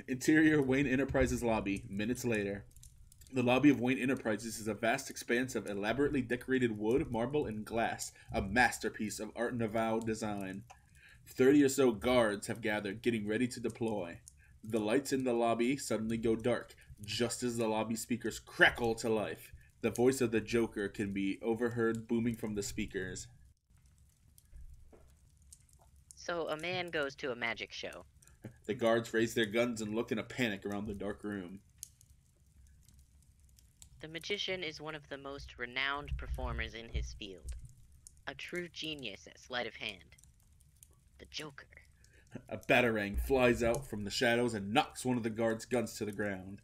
Interior Wayne Enterprises lobby. Minutes later. The lobby of Wayne Enterprises is a vast expanse of elaborately decorated wood, marble, and glass, a masterpiece of Art Nouveau design. 30 or so guards have gathered, getting ready to deploy. The lights in the lobby suddenly go dark, just as the lobby speakers crackle to life. The voice of the Joker can be overheard booming from the speakers. So a man goes to a magic show. The guards raise their guns and look in a panic around the dark room. The magician is one of the most renowned performers in his field. A true genius at sleight of hand. The Joker. A batarang flies out from the shadows and knocks one of the guards' guns to the ground.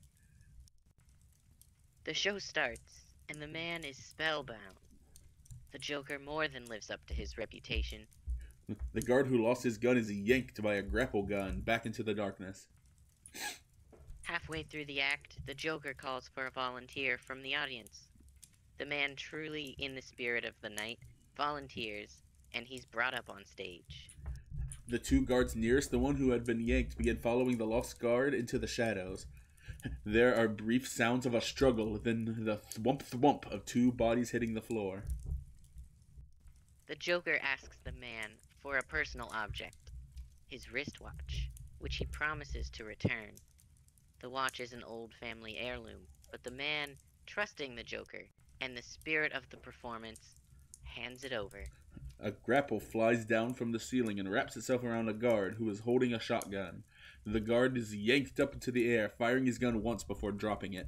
The show starts, and the man is spellbound. The Joker more than lives up to his reputation. The guard who lost his gun is yanked by a grapple gun back into the darkness. Halfway through the act, the Joker calls for a volunteer from the audience. The man, truly in the spirit of the night, volunteers, and he's brought up on stage. The two guards nearest the one who had been yanked begin following the lost guard into the shadows. There are brief sounds of a struggle, then the thwump-thwump of two bodies hitting the floor. The Joker asks the man for a personal object, his wristwatch, which he promises to return. The watch is an old family heirloom, but the man, trusting the Joker and the spirit of the performance, hands it over. A grapple flies down from the ceiling and wraps itself around a guard who is holding a shotgun. The guard is yanked up into the air, firing his gun once before dropping it.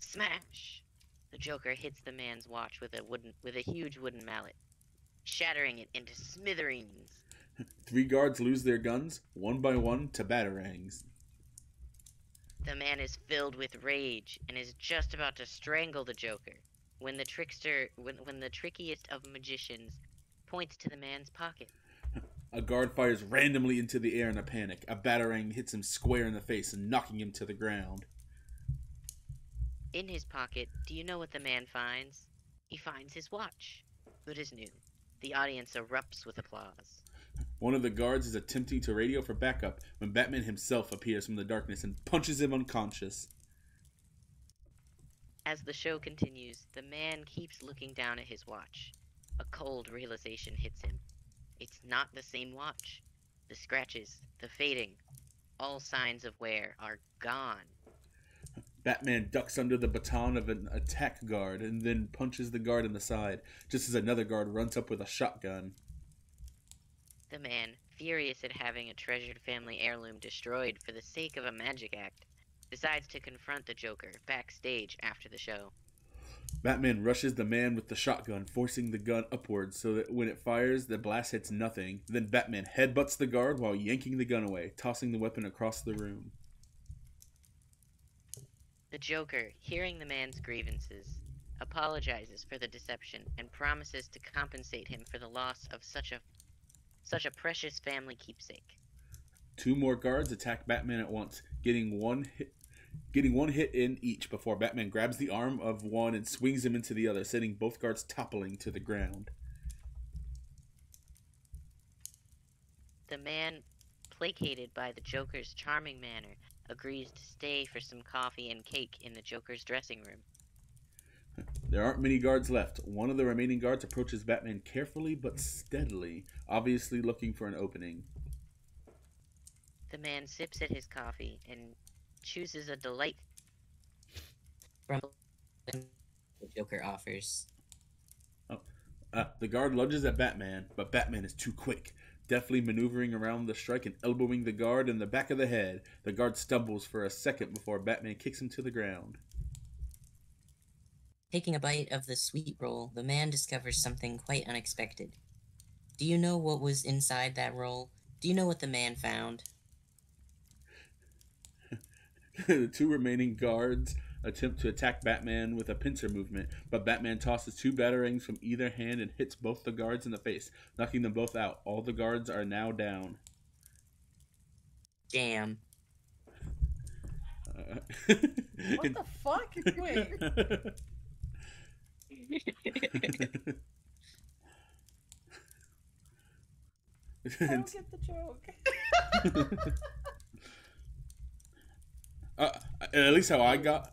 Smash! The Joker hits the man's watch with a huge wooden mallet, shattering it into smithereens. 3 guards lose their guns, one by one, to batarangs. The man is filled with rage and is just about to strangle the Joker when the trickster, when the trickiest of magicians, points to the man's pocket. A guard fires randomly into the air in a panic. A batarang hits him square in the face, knocking him to the ground. In his pocket, do you know what the man finds? He finds his watch. Good as new. The audience erupts with applause. One of the guards is attempting to radio for backup when Batman himself appears from the darkness and punches him unconscious. As the show continues, the man keeps looking down at his watch. A cold realization hits him. It's not the same watch. The scratches, the fading, all signs of wear are gone. Batman ducks under the baton of an attack guard and then punches the guard in the side, just as another guard runs up with a shotgun. The man, furious at having a treasured family heirloom destroyed for the sake of a magic act, decides to confront the Joker backstage after the show. Batman rushes the man with the shotgun, forcing the gun upwards so that when it fires, the blast hits nothing. Then Batman headbutts the guard while yanking the gun away, tossing the weapon across the room. The Joker, hearing the man's grievances, apologizes for the deception and promises to compensate him for the loss of such a precious family keepsake. 2 more guards attack Batman at once, getting one hit in each before Batman grabs the arm of one and swings him into the other, sending both guards toppling to the ground. The man, placated by the Joker's charming manner, agrees to stay for some coffee and cake in the Joker's dressing room. There aren't many guards left. One of the remaining guards approaches Batman carefully but steadily, obviously looking for an opening. The man sips at his coffee and chooses a delight from the Joker offers. The guard lunges at Batman, but Batman is too quick, deftly maneuvering around the strike and elbowing the guard in the back of the head. The guard stumbles for a second before Batman kicks him to the ground. Taking a bite of the sweet roll, the man discovers something quite unexpected. Do you know what was inside that roll? Do you know what the man found? The 2 remaining guards attempt to attack Batman with a pincer movement, but Batman tosses 2 batarangs from either hand and hits both the guards in the face, knocking them both out. All the guards are now down. Damn. What the fuck? Wait. I don't get the joke. At least how I got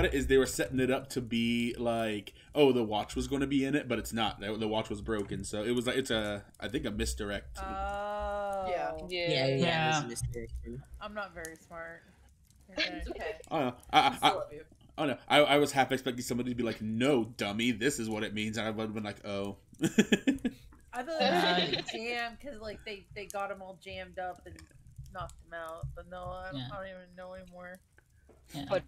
it is they were setting it up to be like, oh, the watch was going to be in it, but it's not. The watch was broken, so it was like I think a misdirect. Oh. Yeah. It was a misdirection. I'm not very smart. It's okay. Oh no, I was half expecting somebody to be like, no, dummy, this is what it means, and I would have been like, oh. I thought it was jam because like they got him all jammed up and knocked him out, but no, I don't even know anymore. Yeah. But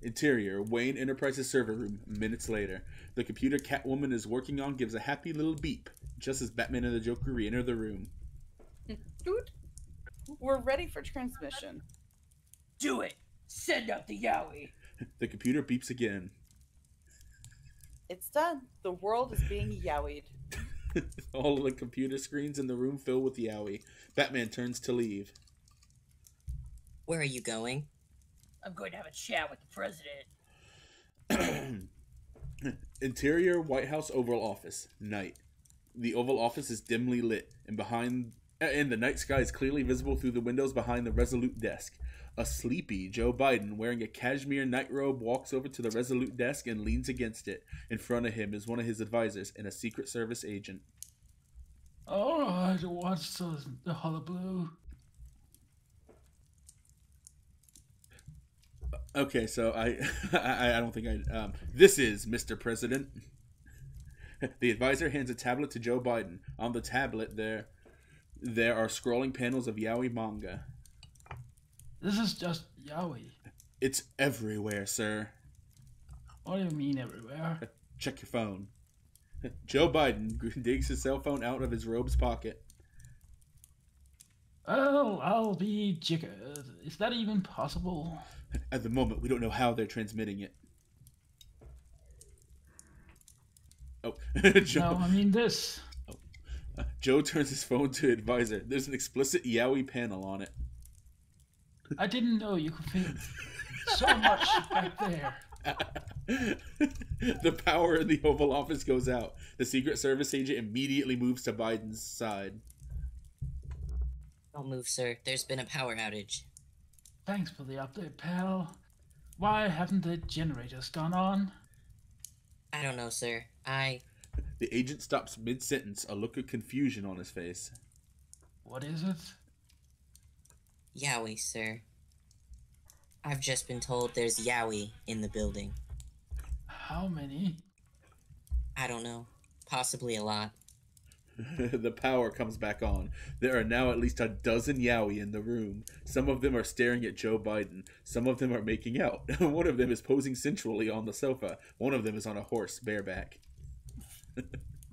Interior, Wayne Enterprises server room. Minutes later, the computer Catwoman is working on gives a happy little beep just as Batman and the Joker re-enter the room. Dude, we're ready for transmission. Do it! Send out the Yaoi! The computer beeps again. It's done. The world is being yowied. All of the computer screens in the room fill with Yaoi. Batman turns to leave. Where are you going? I'm going to have a chat with the president. Interior, White House Oval Office. Night. The Oval Office is dimly lit, and the night sky is clearly visible through the windows behind the Resolute desk. A sleepy Joe Biden, wearing a cashmere nightrobe, walks over to the Resolute desk and leans against it. In front of him is one of his advisors and a Secret Service agent. Alright, what's the hullabaloo? Okay, so I don't think this is Mr. President. The advisor hands a tablet to Joe Biden. On the tablet, there are scrolling panels of Yaoi manga. This is just Yaoi. It's everywhere, sir. What do you mean everywhere? Check your phone. Joe Biden digs his cell phone out of his robe's pocket. Well, I'll be jiggered. Is that even possible? At the moment, we don't know how they're transmitting it. Oh, Joe. No, I mean this. Joe turns his phone to advisor. There's an explicit Yaoi panel on it. I didn't know you could fit so much back there. The power in the Oval Office goes out. The Secret Service agent immediately moves to Biden's side. Don't move, sir. There's been a power outage. Thanks for the update, pal. Why haven't the generators gone on? I don't know, sir. The agent stops mid-sentence, a look of confusion on his face. What is it? Yaoi, sir. I've just been told there's Yaoi in the building. How many? I don't know. Possibly a lot. The power comes back on. There are now at least a dozen Yaoi in the room. Some of them are staring at Joe Biden. Some of them are making out. One of them is posing sensually on the sofa. One of them is on a horse, bareback.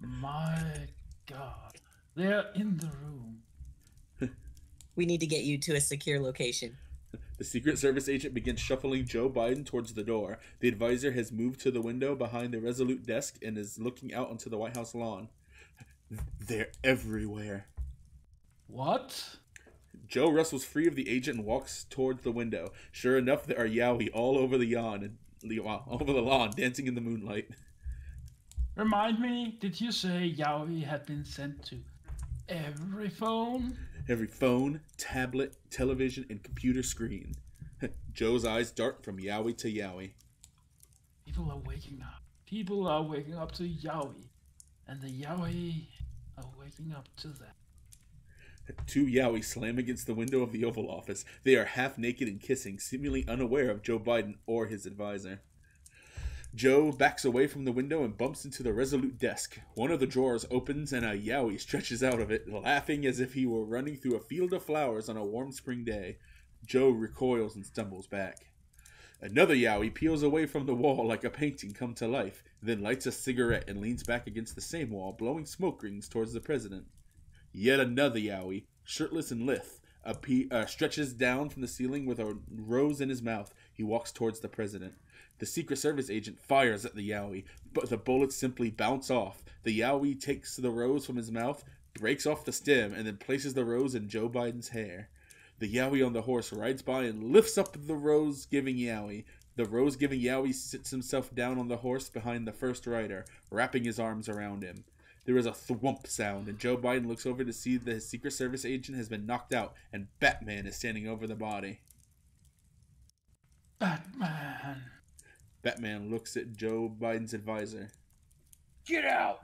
My God. They're in the room. We need to get you to a secure location. The Secret Service agent begins shuffling Joe Biden towards the door. The advisor has moved to the window behind the Resolute desk and is looking out onto the White House lawn. They're everywhere. What? Joe wrestles free of the agent and walks towards the window. Sure enough, there are Yaoi all over the lawn, dancing in the moonlight. Remind me, did you say Yaoi had been sent to every phone? Every phone, tablet, television, and computer screen. Joe's eyes dart from Yaoi to Yaoi. People are waking up. People are waking up to Yaoi. And the Yaoi are waking up to that. Two Yaoi slam against the window of the Oval Office. They are half naked and kissing, seemingly unaware of Joe Biden or his advisor. Joe backs away from the window and bumps into the Resolute desk. One of the drawers opens and a Yaoi stretches out of it, laughing as if he were running through a field of flowers on a warm spring day. Joe recoils and stumbles back. Another Yaoi peels away from the wall like a painting come to life, then lights a cigarette and leans back against the same wall, blowing smoke rings towards the president. Yet another Yaoi, shirtless and lithe, stretches down from the ceiling with a rose in his mouth. He walks towards the president. The Secret Service agent fires at the Yaoi, but the bullets simply bounce off. The Yaoi takes the rose from his mouth, breaks off the stem, and then places the rose in Joe Biden's hair. The Yaoi on the horse rides by and lifts up the rose-giving Yaoi. The rose-giving Yaoi sits himself down on the horse behind the first rider, wrapping his arms around him. There is a thwump sound, and Joe Biden looks over to see that his Secret Service agent has been knocked out, and Batman is standing over the body. Batman. Batman looks at Joe Biden's advisor. Get out!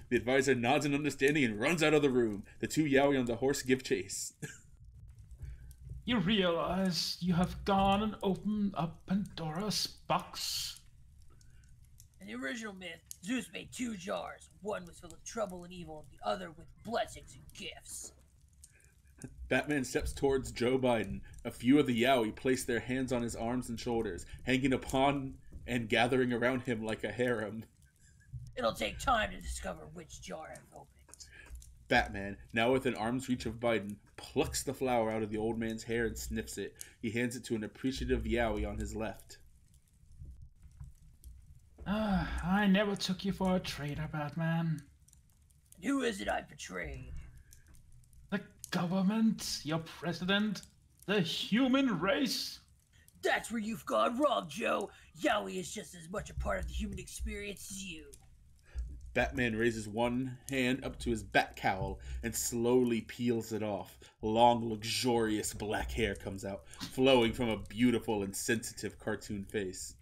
The advisor nods in understanding and runs out of the room. The two Yaoi on the horse give chase. You realize you have gone and opened up Pandora's box? In the original myth, Zeus made two jars. One was full of trouble and evil, and the other with blessings and gifts. Batman steps towards Joe Biden. A few of the Yaoi place their hands on his arms and shoulders, hanging upon and gathering around him like a harem. It'll take time to discover which jar I've opened. Batman, now within arm's reach of Biden, plucks the flower out of the old man's hair and sniffs it. He hands it to an appreciative Yaoi on his left. I never took you for a traitor, Batman. And who is it I betrayed? The government, your president, the human race. That's where you've gone wrong, Joe. Yaoi is just as much a part of the human experience as you. Batman raises one hand up to his bat cowl and slowly peels it off. Long, luxurious black hair comes out, flowing from a beautiful and sensitive cartoon face.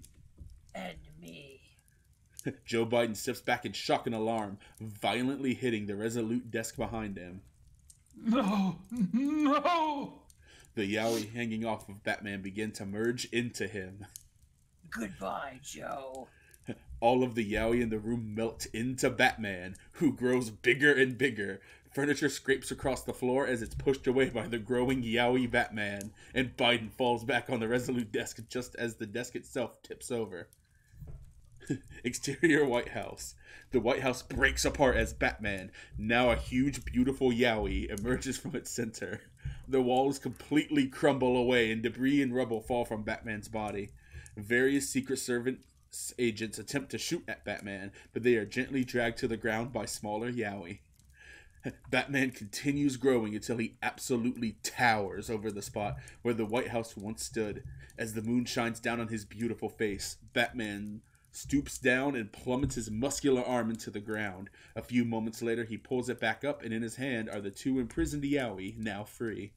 And me. Joe Biden steps back in shock and alarm, violently hitting the Resolute desk behind him. No! No! The Yaoi hanging off of Batman begin to merge into him. Goodbye, Joe. All of the Yaoi in the room melt into Batman, who grows bigger and bigger. Furniture scrapes across the floor as it's pushed away by the growing Yaoi Batman, and Biden falls back on the Resolute desk just as the desk itself tips over. Exterior White House. The White House breaks apart as Batman, now a huge, beautiful Yaoi, emerges from its center. The walls completely crumble away and debris and rubble fall from Batman's body. Various Secret Service agents attempt to shoot at Batman, but they are gently dragged to the ground by smaller Yaoi. Batman continues growing until he absolutely towers over the spot where the White House once stood. As the moon shines down on his beautiful face, Batman stoops down and plummets his muscular arm into the ground. A few moments later, he pulls it back up, and in his hand are the two imprisoned Yaoi, now free.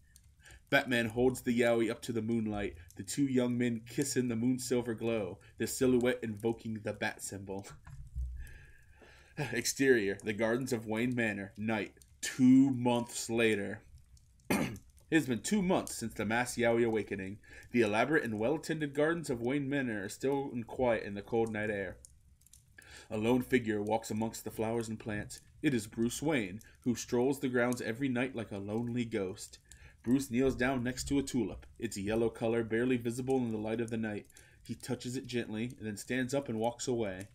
Batman holds the Yaoi up to the moonlight. The two young men kiss in the moon's silver glow, their silhouette invoking the bat symbol. Exterior, the gardens of Wayne Manor, night, 2 months later. It has been 2 months since the mass Yaoi awakening. The elaborate and well-attended gardens of Wayne Manor are still and quiet in the cold night air. A lone figure walks amongst the flowers and plants. It is Bruce Wayne, who strolls the grounds every night like a lonely ghost. Bruce kneels down next to a tulip, its yellow color barely visible in the light of the night. He touches it gently, and then stands up and walks away.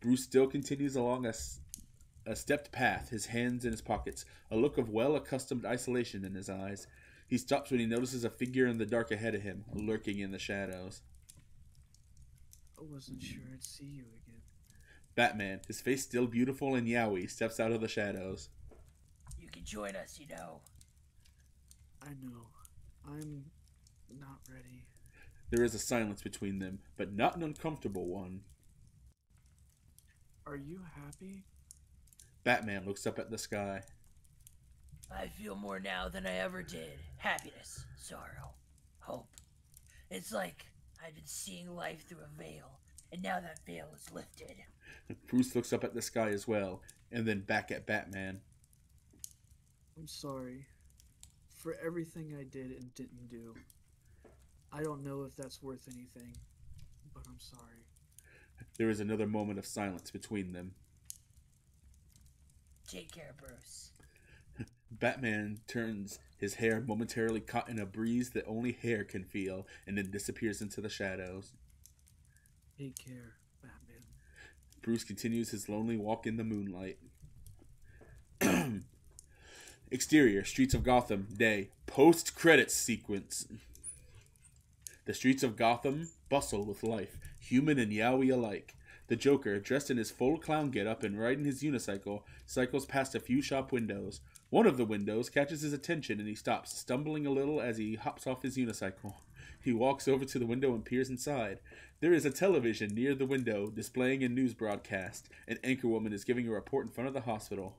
Bruce still continues along a stepped path, his hands in his pockets, a look of well-accustomed isolation in his eyes. He stops when he notices a figure in the dark ahead of him, lurking in the shadows. I wasn't sure I'd see you again. Batman, his face still beautiful and yaoi, steps out of the shadows. You can join us, you know. I know. I'm not ready. There is a silence between them, but not an uncomfortable one. Are you happy? Batman looks up at the sky. I feel more now than I ever did. Happiness, sorrow, hope. It's like I've been seeing life through a veil, and now that veil is lifted. Bruce looks up at the sky as well, and then back at Batman. I'm sorry for everything I did and didn't do. I don't know if that's worth anything, but I'm sorry. There is another moment of silence between them. Take care, Bruce. Batman turns, his hair momentarily caught in a breeze that only hair can feel, and then disappears into the shadows. Take care, Batman. Bruce continues his lonely walk in the moonlight. Exterior, streets of Gotham, day, post-credits sequence. The streets of Gotham bustle with life, human and yaoi alike. The Joker, dressed in his full clown getup and riding his unicycle, cycles past a few shop windows. One of the windows catches his attention and he stops, stumbling a little as he hops off his unicycle. He walks over to the window and peers inside. There is a television near the window displaying a news broadcast. An anchorwoman is giving a report in front of the hospital.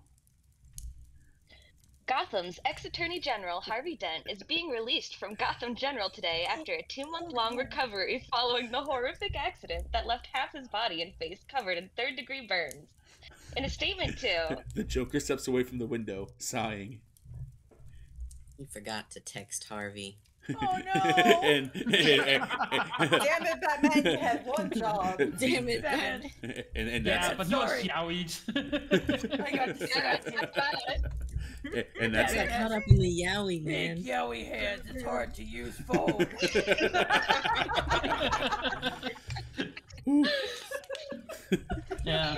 Gotham's ex-Attorney General Harvey Dent is being released from Gotham General today after a 2-month-long recovery following the horrific accident that left half his body and face covered in third-degree burns. In a statement to... The Joker steps away from the window, sighing. He forgot to text Harvey. Oh no! Damn Damn it, Batman! You had one job. Damn it, man. And Yeah, that's but no yaois. I got distracted. and that's I got caught up in the yaoi, man. Big yowie hands, it's hard to use phone. Yeah.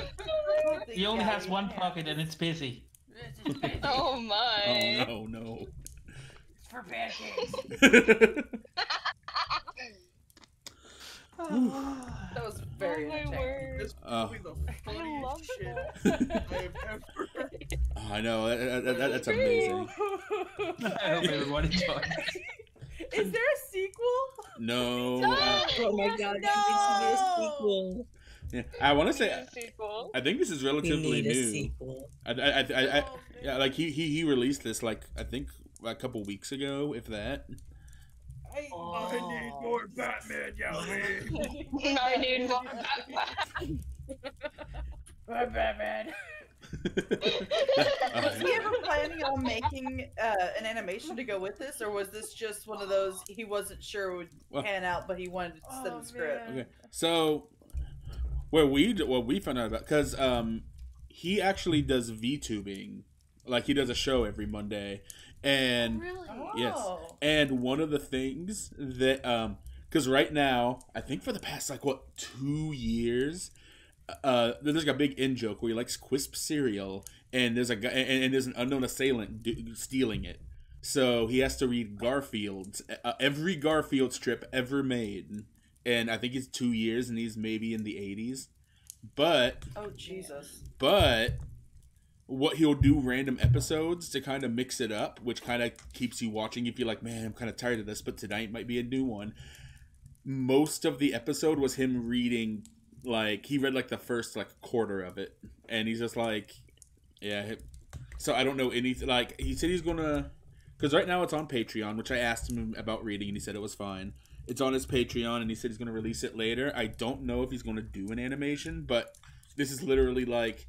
He only has one pocket and it's busy. Oh my. Oh no. It's for pancakes. That was very Oh my entertaining. word. This is probably the funniest love shit that. I have ever. I know, that's amazing. I hope everyone enjoyed. Is there a sequel? No. Oh my god, No! there needs to be a sequel. Yeah, I want to say, A sequel. I think this is We relatively need a new. sequel. Yeah, like he released this like I think a couple weeks ago, if that. I need more Batman, yaoi. I need more Batman. Batman. Was he ever planning on making an animation to go with this, or was this just one of those he wasn't sure would Well- pan out, but he wanted to send the script? Okay, so what we found out about, because he actually does VTubing, like he does a show every Monday, and Really? yes, Oh. and one of the things that because right now I think for the past like 2 years, there's like a big in joke where he likes Quisp cereal, and there's a guy and there's an unknown assailant stealing it. So he has to read Garfield's every Garfield strip ever made, and I think it's 2 years, and he's maybe in the 80s. But Oh Jesus! what he'll do random episodes to kind of mix it up, which kind of keeps you watching. You feel like, man, I'm kind of tired of this, but tonight might be a new one. Most of the episode was him reading, like, he read like the first like quarter of it, and he's just like, yeah. So I don't know anything. Like, he said he's gonna, because right now it's on Patreon, which I asked him about reading, and he said it was fine. It's on his Patreon, and he said he's gonna release it later. I don't know if he's gonna do an animation, but this is literally like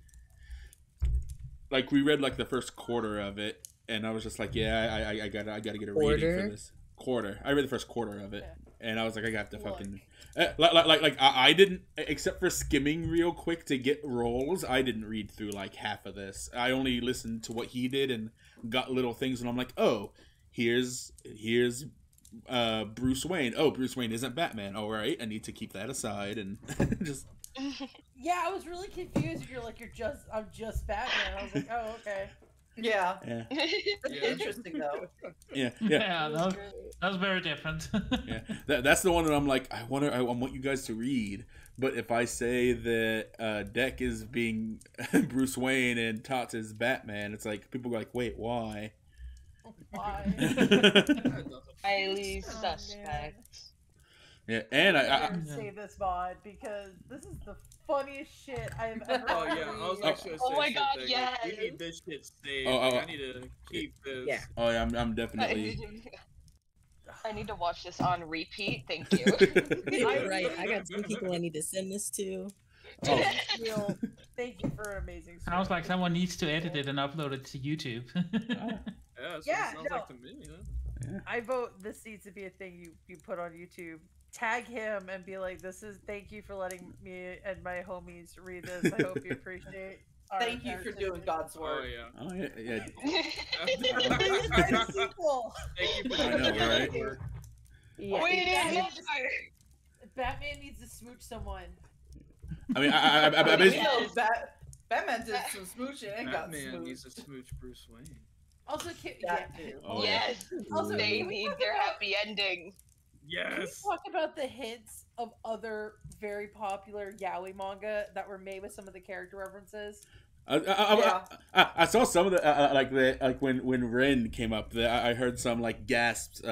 we read like the first quarter of it, and I was just like, yeah, I gotta get a reading for this quarter. I read the first quarter of it, and I was like, I got to fucking I didn't, except for skimming real quick to get roles. I didn't read through like half of this. I only listened to what he did and got little things, and I'm like, oh, here's Bruce Wayne. Oh, Bruce Wayne isn't Batman. All right, I need to keep that aside and just. Yeah, I was really confused. You're like, I'm just Batman. I was like, oh, okay. Yeah. That's interesting though. Yeah. That was very different. Yeah, that's the one that I'm like, I want you guys to read. But if I say that Deck is being Bruce Wayne and Tots is Batman, it's like people are like, wait, why? Why? Highly suspect. Yeah, and I save this mod because this is the funniest shit I've ever. Oh yeah, I was actually. Oh my god, yes. We need this shit saved. I need to keep this. Yeah. Oh yeah, I'm definitely. I need to watch this on repeat. Thank you. Right, I got some people I need to send this to. Oh. Steele, thank you for an amazing story. Sounds like someone needs to edit it and upload it to YouTube. Yeah, sounds like to me. Yeah. I vote this needs to be a thing you put on YouTube. Tag him and be like, thank you for letting me and my homies read this. I hope you appreciate. Thank you for doing God's work. Oh yeah. Write a sequel. Thank you for I know, right? Yeah. We need more. Batman needs to smooch someone. I mean, I basically. Batman did some smooching and got Batman smooched. needs to smooch Bruce Wayne. Also, Oh, yes. Also, They need their happy ending. Can we talk about the hints of other very popular yaoi manga that were made with some of the character references? I saw some of the when Ren came up, I heard some like gasps.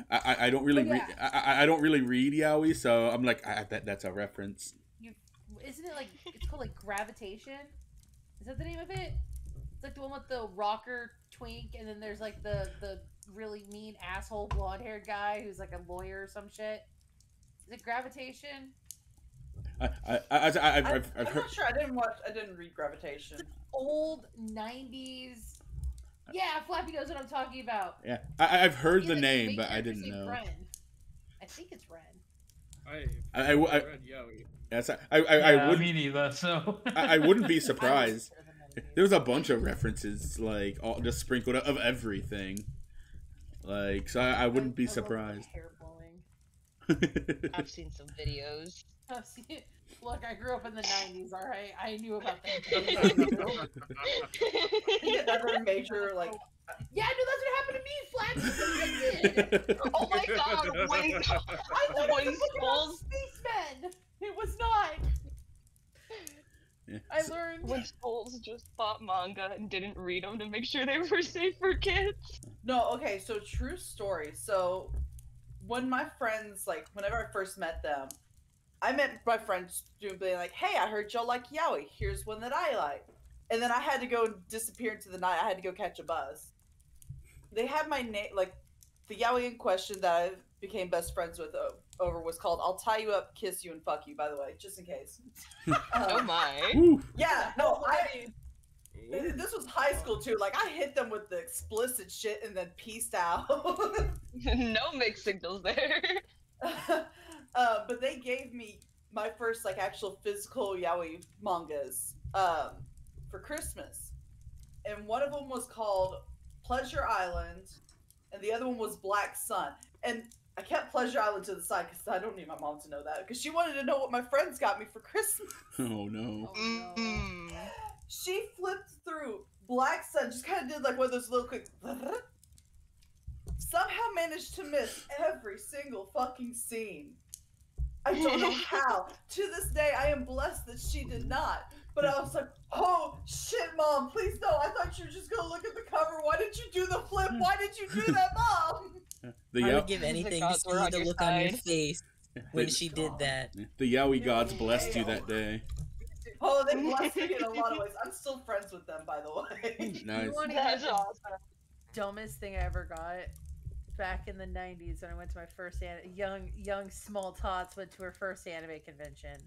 I don't really read. I don't really read yaoi, so I'm like, that's a reference. Isn't it like it's called like Gravitation? Is that the name of it? It's like the one with the rocker twink, and then there's like the really mean asshole blonde haired guy who's like a lawyer or some shit. Is it Gravitation? I've I'm heard. not sure. I didn't read Gravitation. It's old 90s. Yeah, Flappy knows what I'm talking about. Yeah, I've heard the Like, name, but I didn't know. Ren. I think it's Ren. I read Yaoi. Yes, I would. Me neither. So I wouldn't be surprised. There was a bunch of references, like all just sprinkled of everything. Like, so I wouldn't be surprised. Hair blowing. I've seen some videos. Look, I grew up in the 90s, alright? I knew about that. Another major, like... Yeah, no, that's what happened to me, Flappy. Oh my god, when Skulls... Spacemen! It was not! Yeah. I learned... When Skulls just bought manga and didn't read them to make sure they were safe for kids. No, okay, so true story. So, when my friends, like, whenever I first met them, I met my friends being like, hey, I heard y'all like yaoi. Here's one that I like. And then I had to go disappear into the night. I had to go catch a bus. They had my name, like, the yaoi in question that I became best friends with over was called I'll Tie You Up, Kiss You, and Fuck You, by the way, just in case. Oh my. Yeah, no, this was high school too. Like, I hit them with the explicit shit and then peaced out. No mixed signals there. But they gave me my first, like, actual physical yaoi mangas for Christmas. And one of them was called Pleasure Island, and the other one was Black Sun. And I kept Pleasure Island to the side because I don't need my mom to know that, because she wanted to know what my friends got me for Christmas. Oh no. She flipped through Black Sun, just kind of did like one of those little quick... Somehow managed to miss every single fucking scene. I don't know how. To this day, I am blessed that she did not. But I was like, Oh shit, Mom! Please no! I thought you were just gonna look at the cover. Why did you do the flip? Why did you do that, Mom? I would give anything to see the look on your face when she did that. The Yaoi gods blessed you that day. Oh, they blessed me in a lot of ways. I'm still friends with them, by the way. Nice. That's awesome. Dumbest thing I ever got back in the 90s when I went to my first young small tots went to her first anime convention.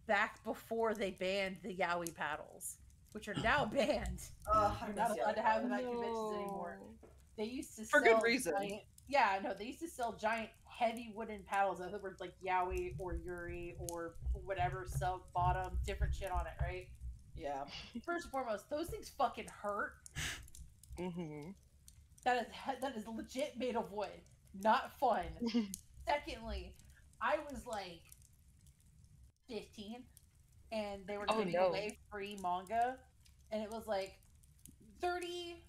Back before they banned the Yaoi paddles, which are now banned. You're not allowed to have them at conventions anymore. They used to For sell good reason. They used to sell giant heavy wooden paddles. I think were like Yaoi or Yuri or whatever sub bottom, different shit on it, right? Yeah. First and foremost, those things fucking hurt. Mm-hmm. That is legit made of wood. Not fun. Secondly, I was like 15 and they were giving away free manga, and it was like 30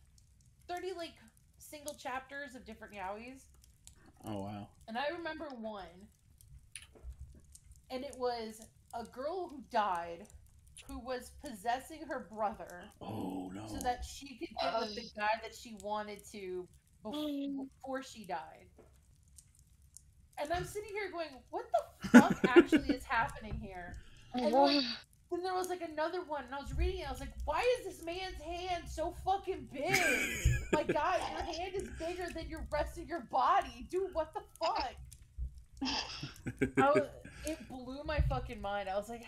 like single chapters of different yaois. Oh wow. And I remember one, and it was a girl who died who was possessing her brother. Oh no. So that she could get with the guy that she wanted to before she died. And I'm sitting here going, what the fuck actually is happening here? And then there was like another one, and I was reading it, I was like, why is this man's hand so fucking big? My God, your hand is bigger than your rest of your body. Dude, what the fuck? It blew my fucking mind. I was like,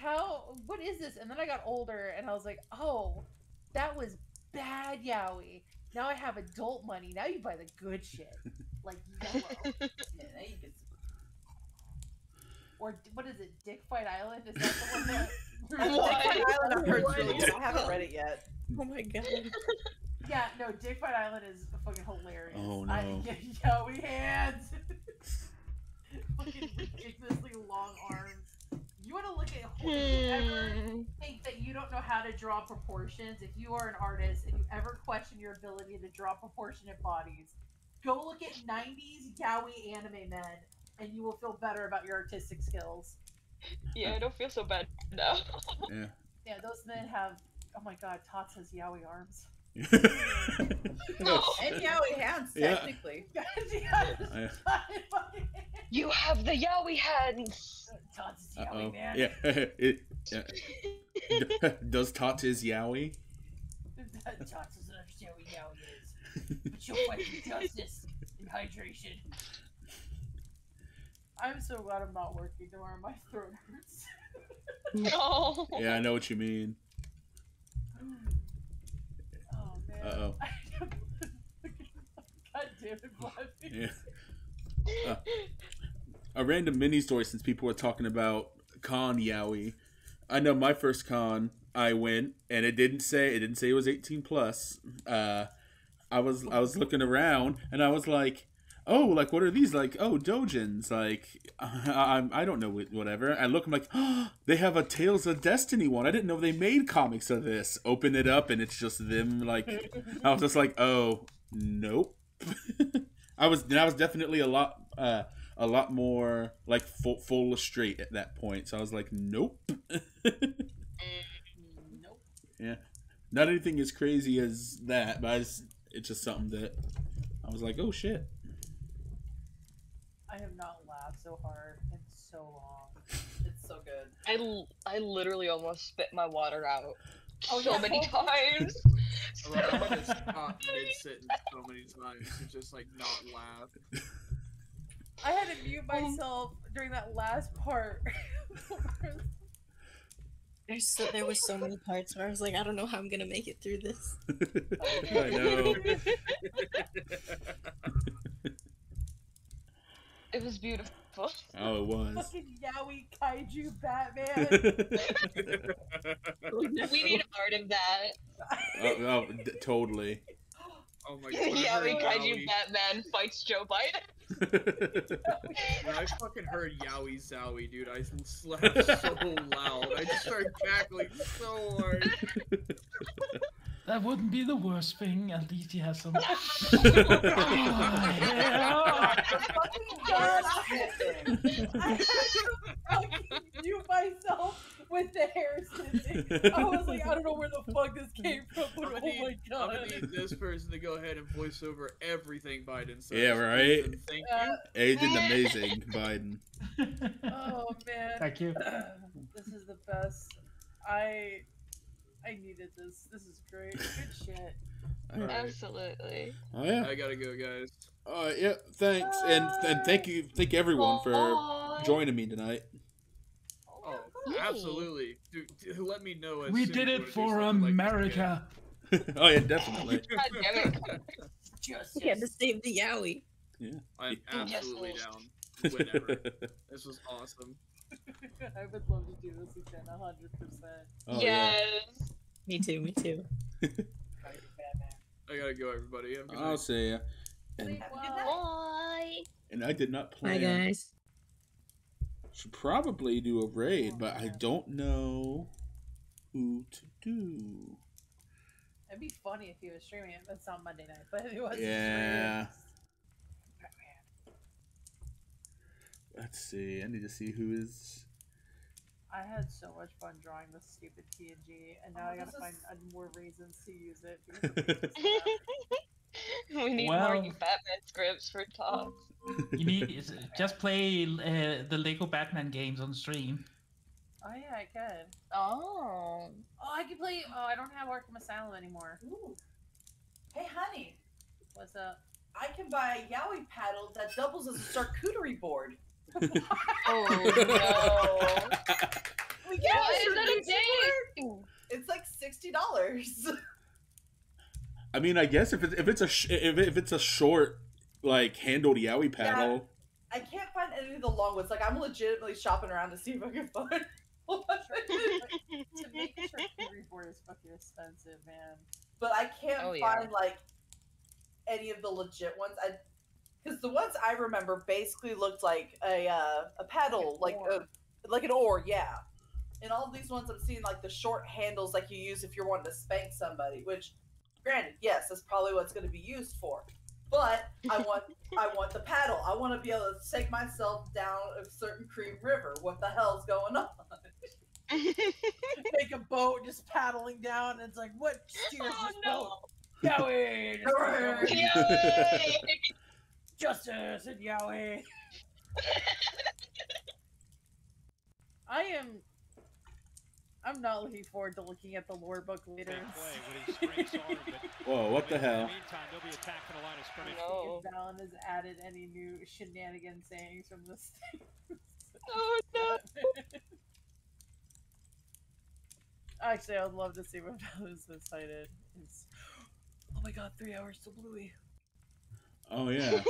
what is this? And then I got older, and I was like, oh, that was bad yaoi. Now I have adult money. Now you buy the good shit. Like yellow. Yeah, now you get or what is it? Dick Fight Island? Is that the one that? Dick Fight Island, I've heard really good. I haven't read it yet. Oh my God. Yeah, no, Dick Fight Island is fucking hilarious. Oh no. Yaoi hands. Fucking ridiculously long arms. You want to look at if you ever think that you don't know how to draw proportions, if you are an artist and you ever question your ability to draw proportionate bodies, go look at 90s yaoi anime men, and you will feel better about your artistic skills. Yeah, I don't feel so bad now. Yeah. Yeah, those men have, oh my God, Tots has yaoi arms. No. And yaoi hands, technically. Yeah. You have the yaoi hands. Tots is yaoi, man. Yeah. Does Tots is yaoi? Tots doesn't understand what yaoi is. But you'll fight for justice and hydration. I'm so glad I'm not working tomorrow. My throat hurts. No. Yeah, I know what you mean. Oh man. Uh-oh. God damn it, Bobby. Yeah. A random mini story since people were talking about con yaoi. I know my first con I went and it didn't say it was 18 plus. I was looking around and I was like, oh, like what are these? Like, oh, doujins. Like I don't know, whatever. I look, I'm like, oh, they have a Tales of Destiny one. I didn't know they made comics of this. Open it up and it's just them. Like I was just like, oh, nope. I was definitely a lot more like full straight at that point. So I was like, nope. Nope. Yeah, not anything as crazy as that, but it's just something that I was like, oh shit. I have not laughed so hard in so long. It's so good. I literally almost spit my water out many times. I'm gonna stop mid-sentence so many times to just like not laugh. I had to mute myself during that last part. There was so many parts where I was like, I don't know how I'm gonna make it through this. I know. It was beautiful. Oh, it was. Fucking yaoi kaiju Batman. We need art of that. Totally. Oh my God. Yaoi kaiju Batman fights Joe Biden. When I fucking heard Yaoi Zowie, dude, I slapped so loud. I just started cackling so hard. That wouldn't be the worst thing. At least he has some. I had to fucking mute myself with the Harrison thing. I was like, I don't know where the fuck this came from, but oh my god. I'm gonna need this person to go ahead and voice over everything Biden says. Yeah, right? Ethan, thank you. Hey, you did amazing, Biden. Oh man. Thank you. This is the best. I needed this. This is great. Good shit. All right. Absolutely. Oh yeah. I gotta go, guys. Yeah. Thanks, and thank you everyone for Bye. joining me tonight. Oh, absolutely. Dude, let me know. As We soon did as you it wanna do for something like this America. Oh yeah, definitely. God damn it. Justice. We had to save the Yaoi. Yeah. I'm Yes, absolutely Lord. down. Whenever. This was awesome. I would love to do this again, 100%. Oh, Yes. Me too, me too. I gotta go, everybody. Have a good I'll night. see ya. And, Sleep well. Bye. and I did not Bye, plan. guys. Should probably do a raid, but I don't know who to do. It'd be funny if he was streaming it. That's not Monday night, but if he was Yeah. Let's see. I need to see who is. I had so much fun drawing this stupid TNG, and now I gotta find more reasons to use it. We need more Well- you Batman scripts for talks. You need just play the Lego Batman games on stream. Oh yeah, I could. Oh. Oh, I can play. Oh, I don't have Arkham Asylum anymore. Ooh. Hey, honey, What's up? I can buy a Yaoi paddle that doubles as a charcuterie board. Oh no. We Why got is that a thing? It's like $60. I mean, I guess if it's a short like handled Yaoi paddle. I can't find any of the long ones. Like I'm legitimately shopping around to see if I can find one. To make a charcuterie board is fucking expensive, man. But I can't Oh, yeah. find like any of the legit ones. Because the ones I remember basically looked like a paddle, like an oar, yeah. And all of these ones I'm seeing like the short handles like you use if you're wanting to spank somebody. Which, granted, yes, that's probably what it's going to be used for. But I want the paddle. I want to be able to take myself down a certain cream river. What the hell's going on? Make a boat just paddling down, and it's like, what steers Oh this no. boat? Yaoi! Yay! Justice and Yaoi! I'm not looking forward to looking at the lore book later. Whoa, what the hell? No. If Valen has added any new shenanigan sayings from this thing. Oh no. Actually, I would love to see what Valen's decided. It's, oh my god, 3 hours to Bluey. Oh yeah.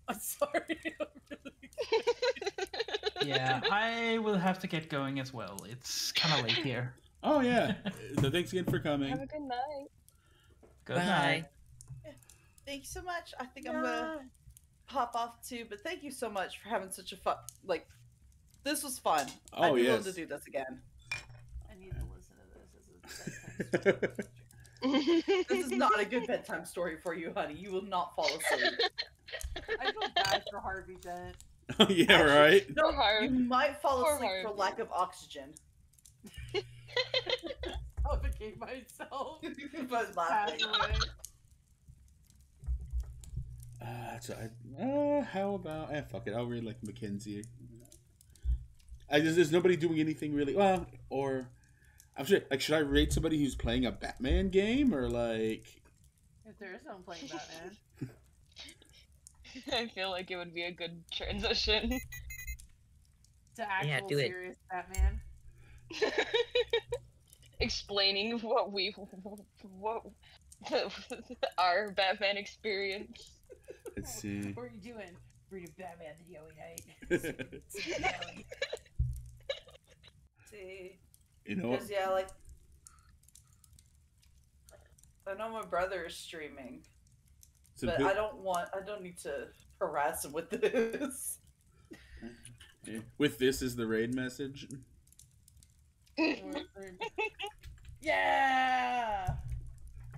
I'm sorry. Yeah, I will have to get going as well. It's kind of late here. Oh yeah. So thanks again for coming. Have a good night. Good Bye. night. Thank you so much. I think I'm gonna pop off too. But thank you so much for having such a fun. Like, this was fun. Oh, I'd be yes. willing to do this again. I need to listen to this as a bedtime story. This is not a good bedtime story for you, honey. You will not fall asleep. I feel bad for Harvey Dent. Oh yeah, right. No, Harv. you might fall Poor asleep for Harvey. lack of oxygen. Suffocate myself. But laughing. Pass away. How about fuck it, I'll read like Mackenzie. There's nobody doing anything really well, or I'm sure like should I rate somebody who's playing a Batman game or like If there is someone playing Batman. I feel like it would be a good transition. To actual do it. serious Batman. Explaining what our Batman experience. let's see. What are you doing? Reading Batman the Yaoi night. See, You know what? because yeah, like I know my brother is streaming, So but I don't need to harass him with this. with this is the raid message. Yeah!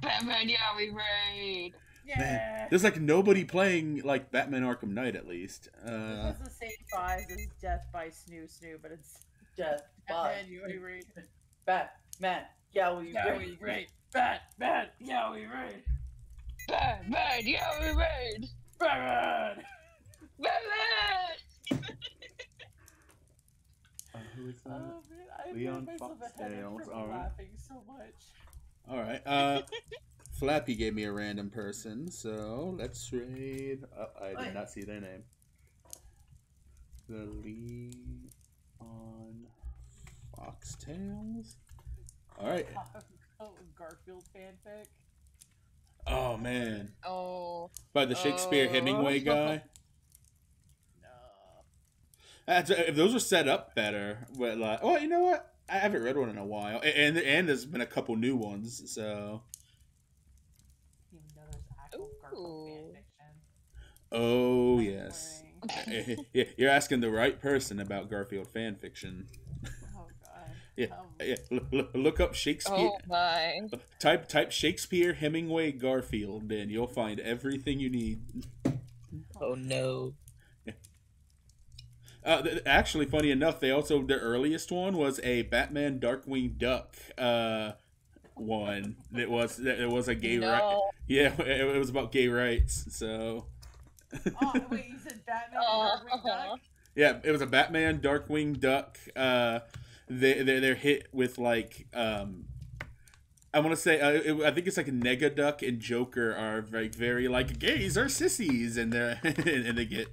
Batman Yaoi raid. Yeah! Man, there's like nobody playing like Batman Arkham Knight at least. This is the same size as Death by Snoo Snoo, but it's Death by Batman, Yaoi raid. Batman, Yaoi Yaoi raid. Batman, Yaoi raid. Batman, Yaoi raid. Batman. Batman. Who is that? Oh man, I Leon made myself a headache Foxtails, from alright. laughing so much. Alright, Flappy gave me a random person, so let's raid. I did not see their name. The Leon Foxtails. Alright. Oh, Garfield fanfic. Oh man. Oh. By the Shakespeare Hemingway guy. No. If those were set up better, but like, well, you know what? I haven't read one in a while, and there's been a couple new ones, so. Even though there's actual Garfield fanfiction. Oh yes. You're asking the right person about Garfield fanfiction. Oh god. Yeah. Look up Shakespeare. Oh my. Type Shakespeare Hemingway Garfield, and you'll find everything you need. Oh no. Actually, funny enough, their earliest one was a Batman Darkwing Duck one. It was a gay right. Yeah, it was about gay rights. So. Oh wait, you said Batman and Darkwing Duck? Yeah, it was a Batman Darkwing Duck. They're hit with like I want to say I think it's like Negaduck and Joker are very like gays are sissies, and they get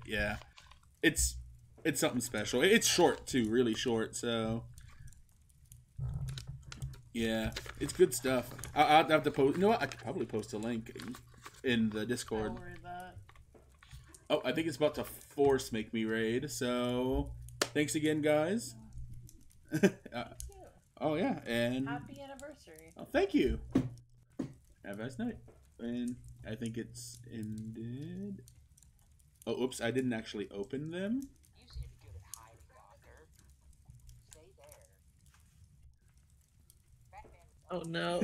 it's something special. It's short too, really short. So yeah, it's good stuff. I'll have to post. You know what? I could probably post a link in the Discord. I'll read that. Oh, I think it's about to force make me raid. So thanks again, guys. Oh yeah, and Happy anniversary. oh, thank you. Have a nice night. And I think it's ended. Oh, oops! I didn't actually open them. You seem good at hiding, Walker. Stay there. Batman. Oh no.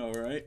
All right.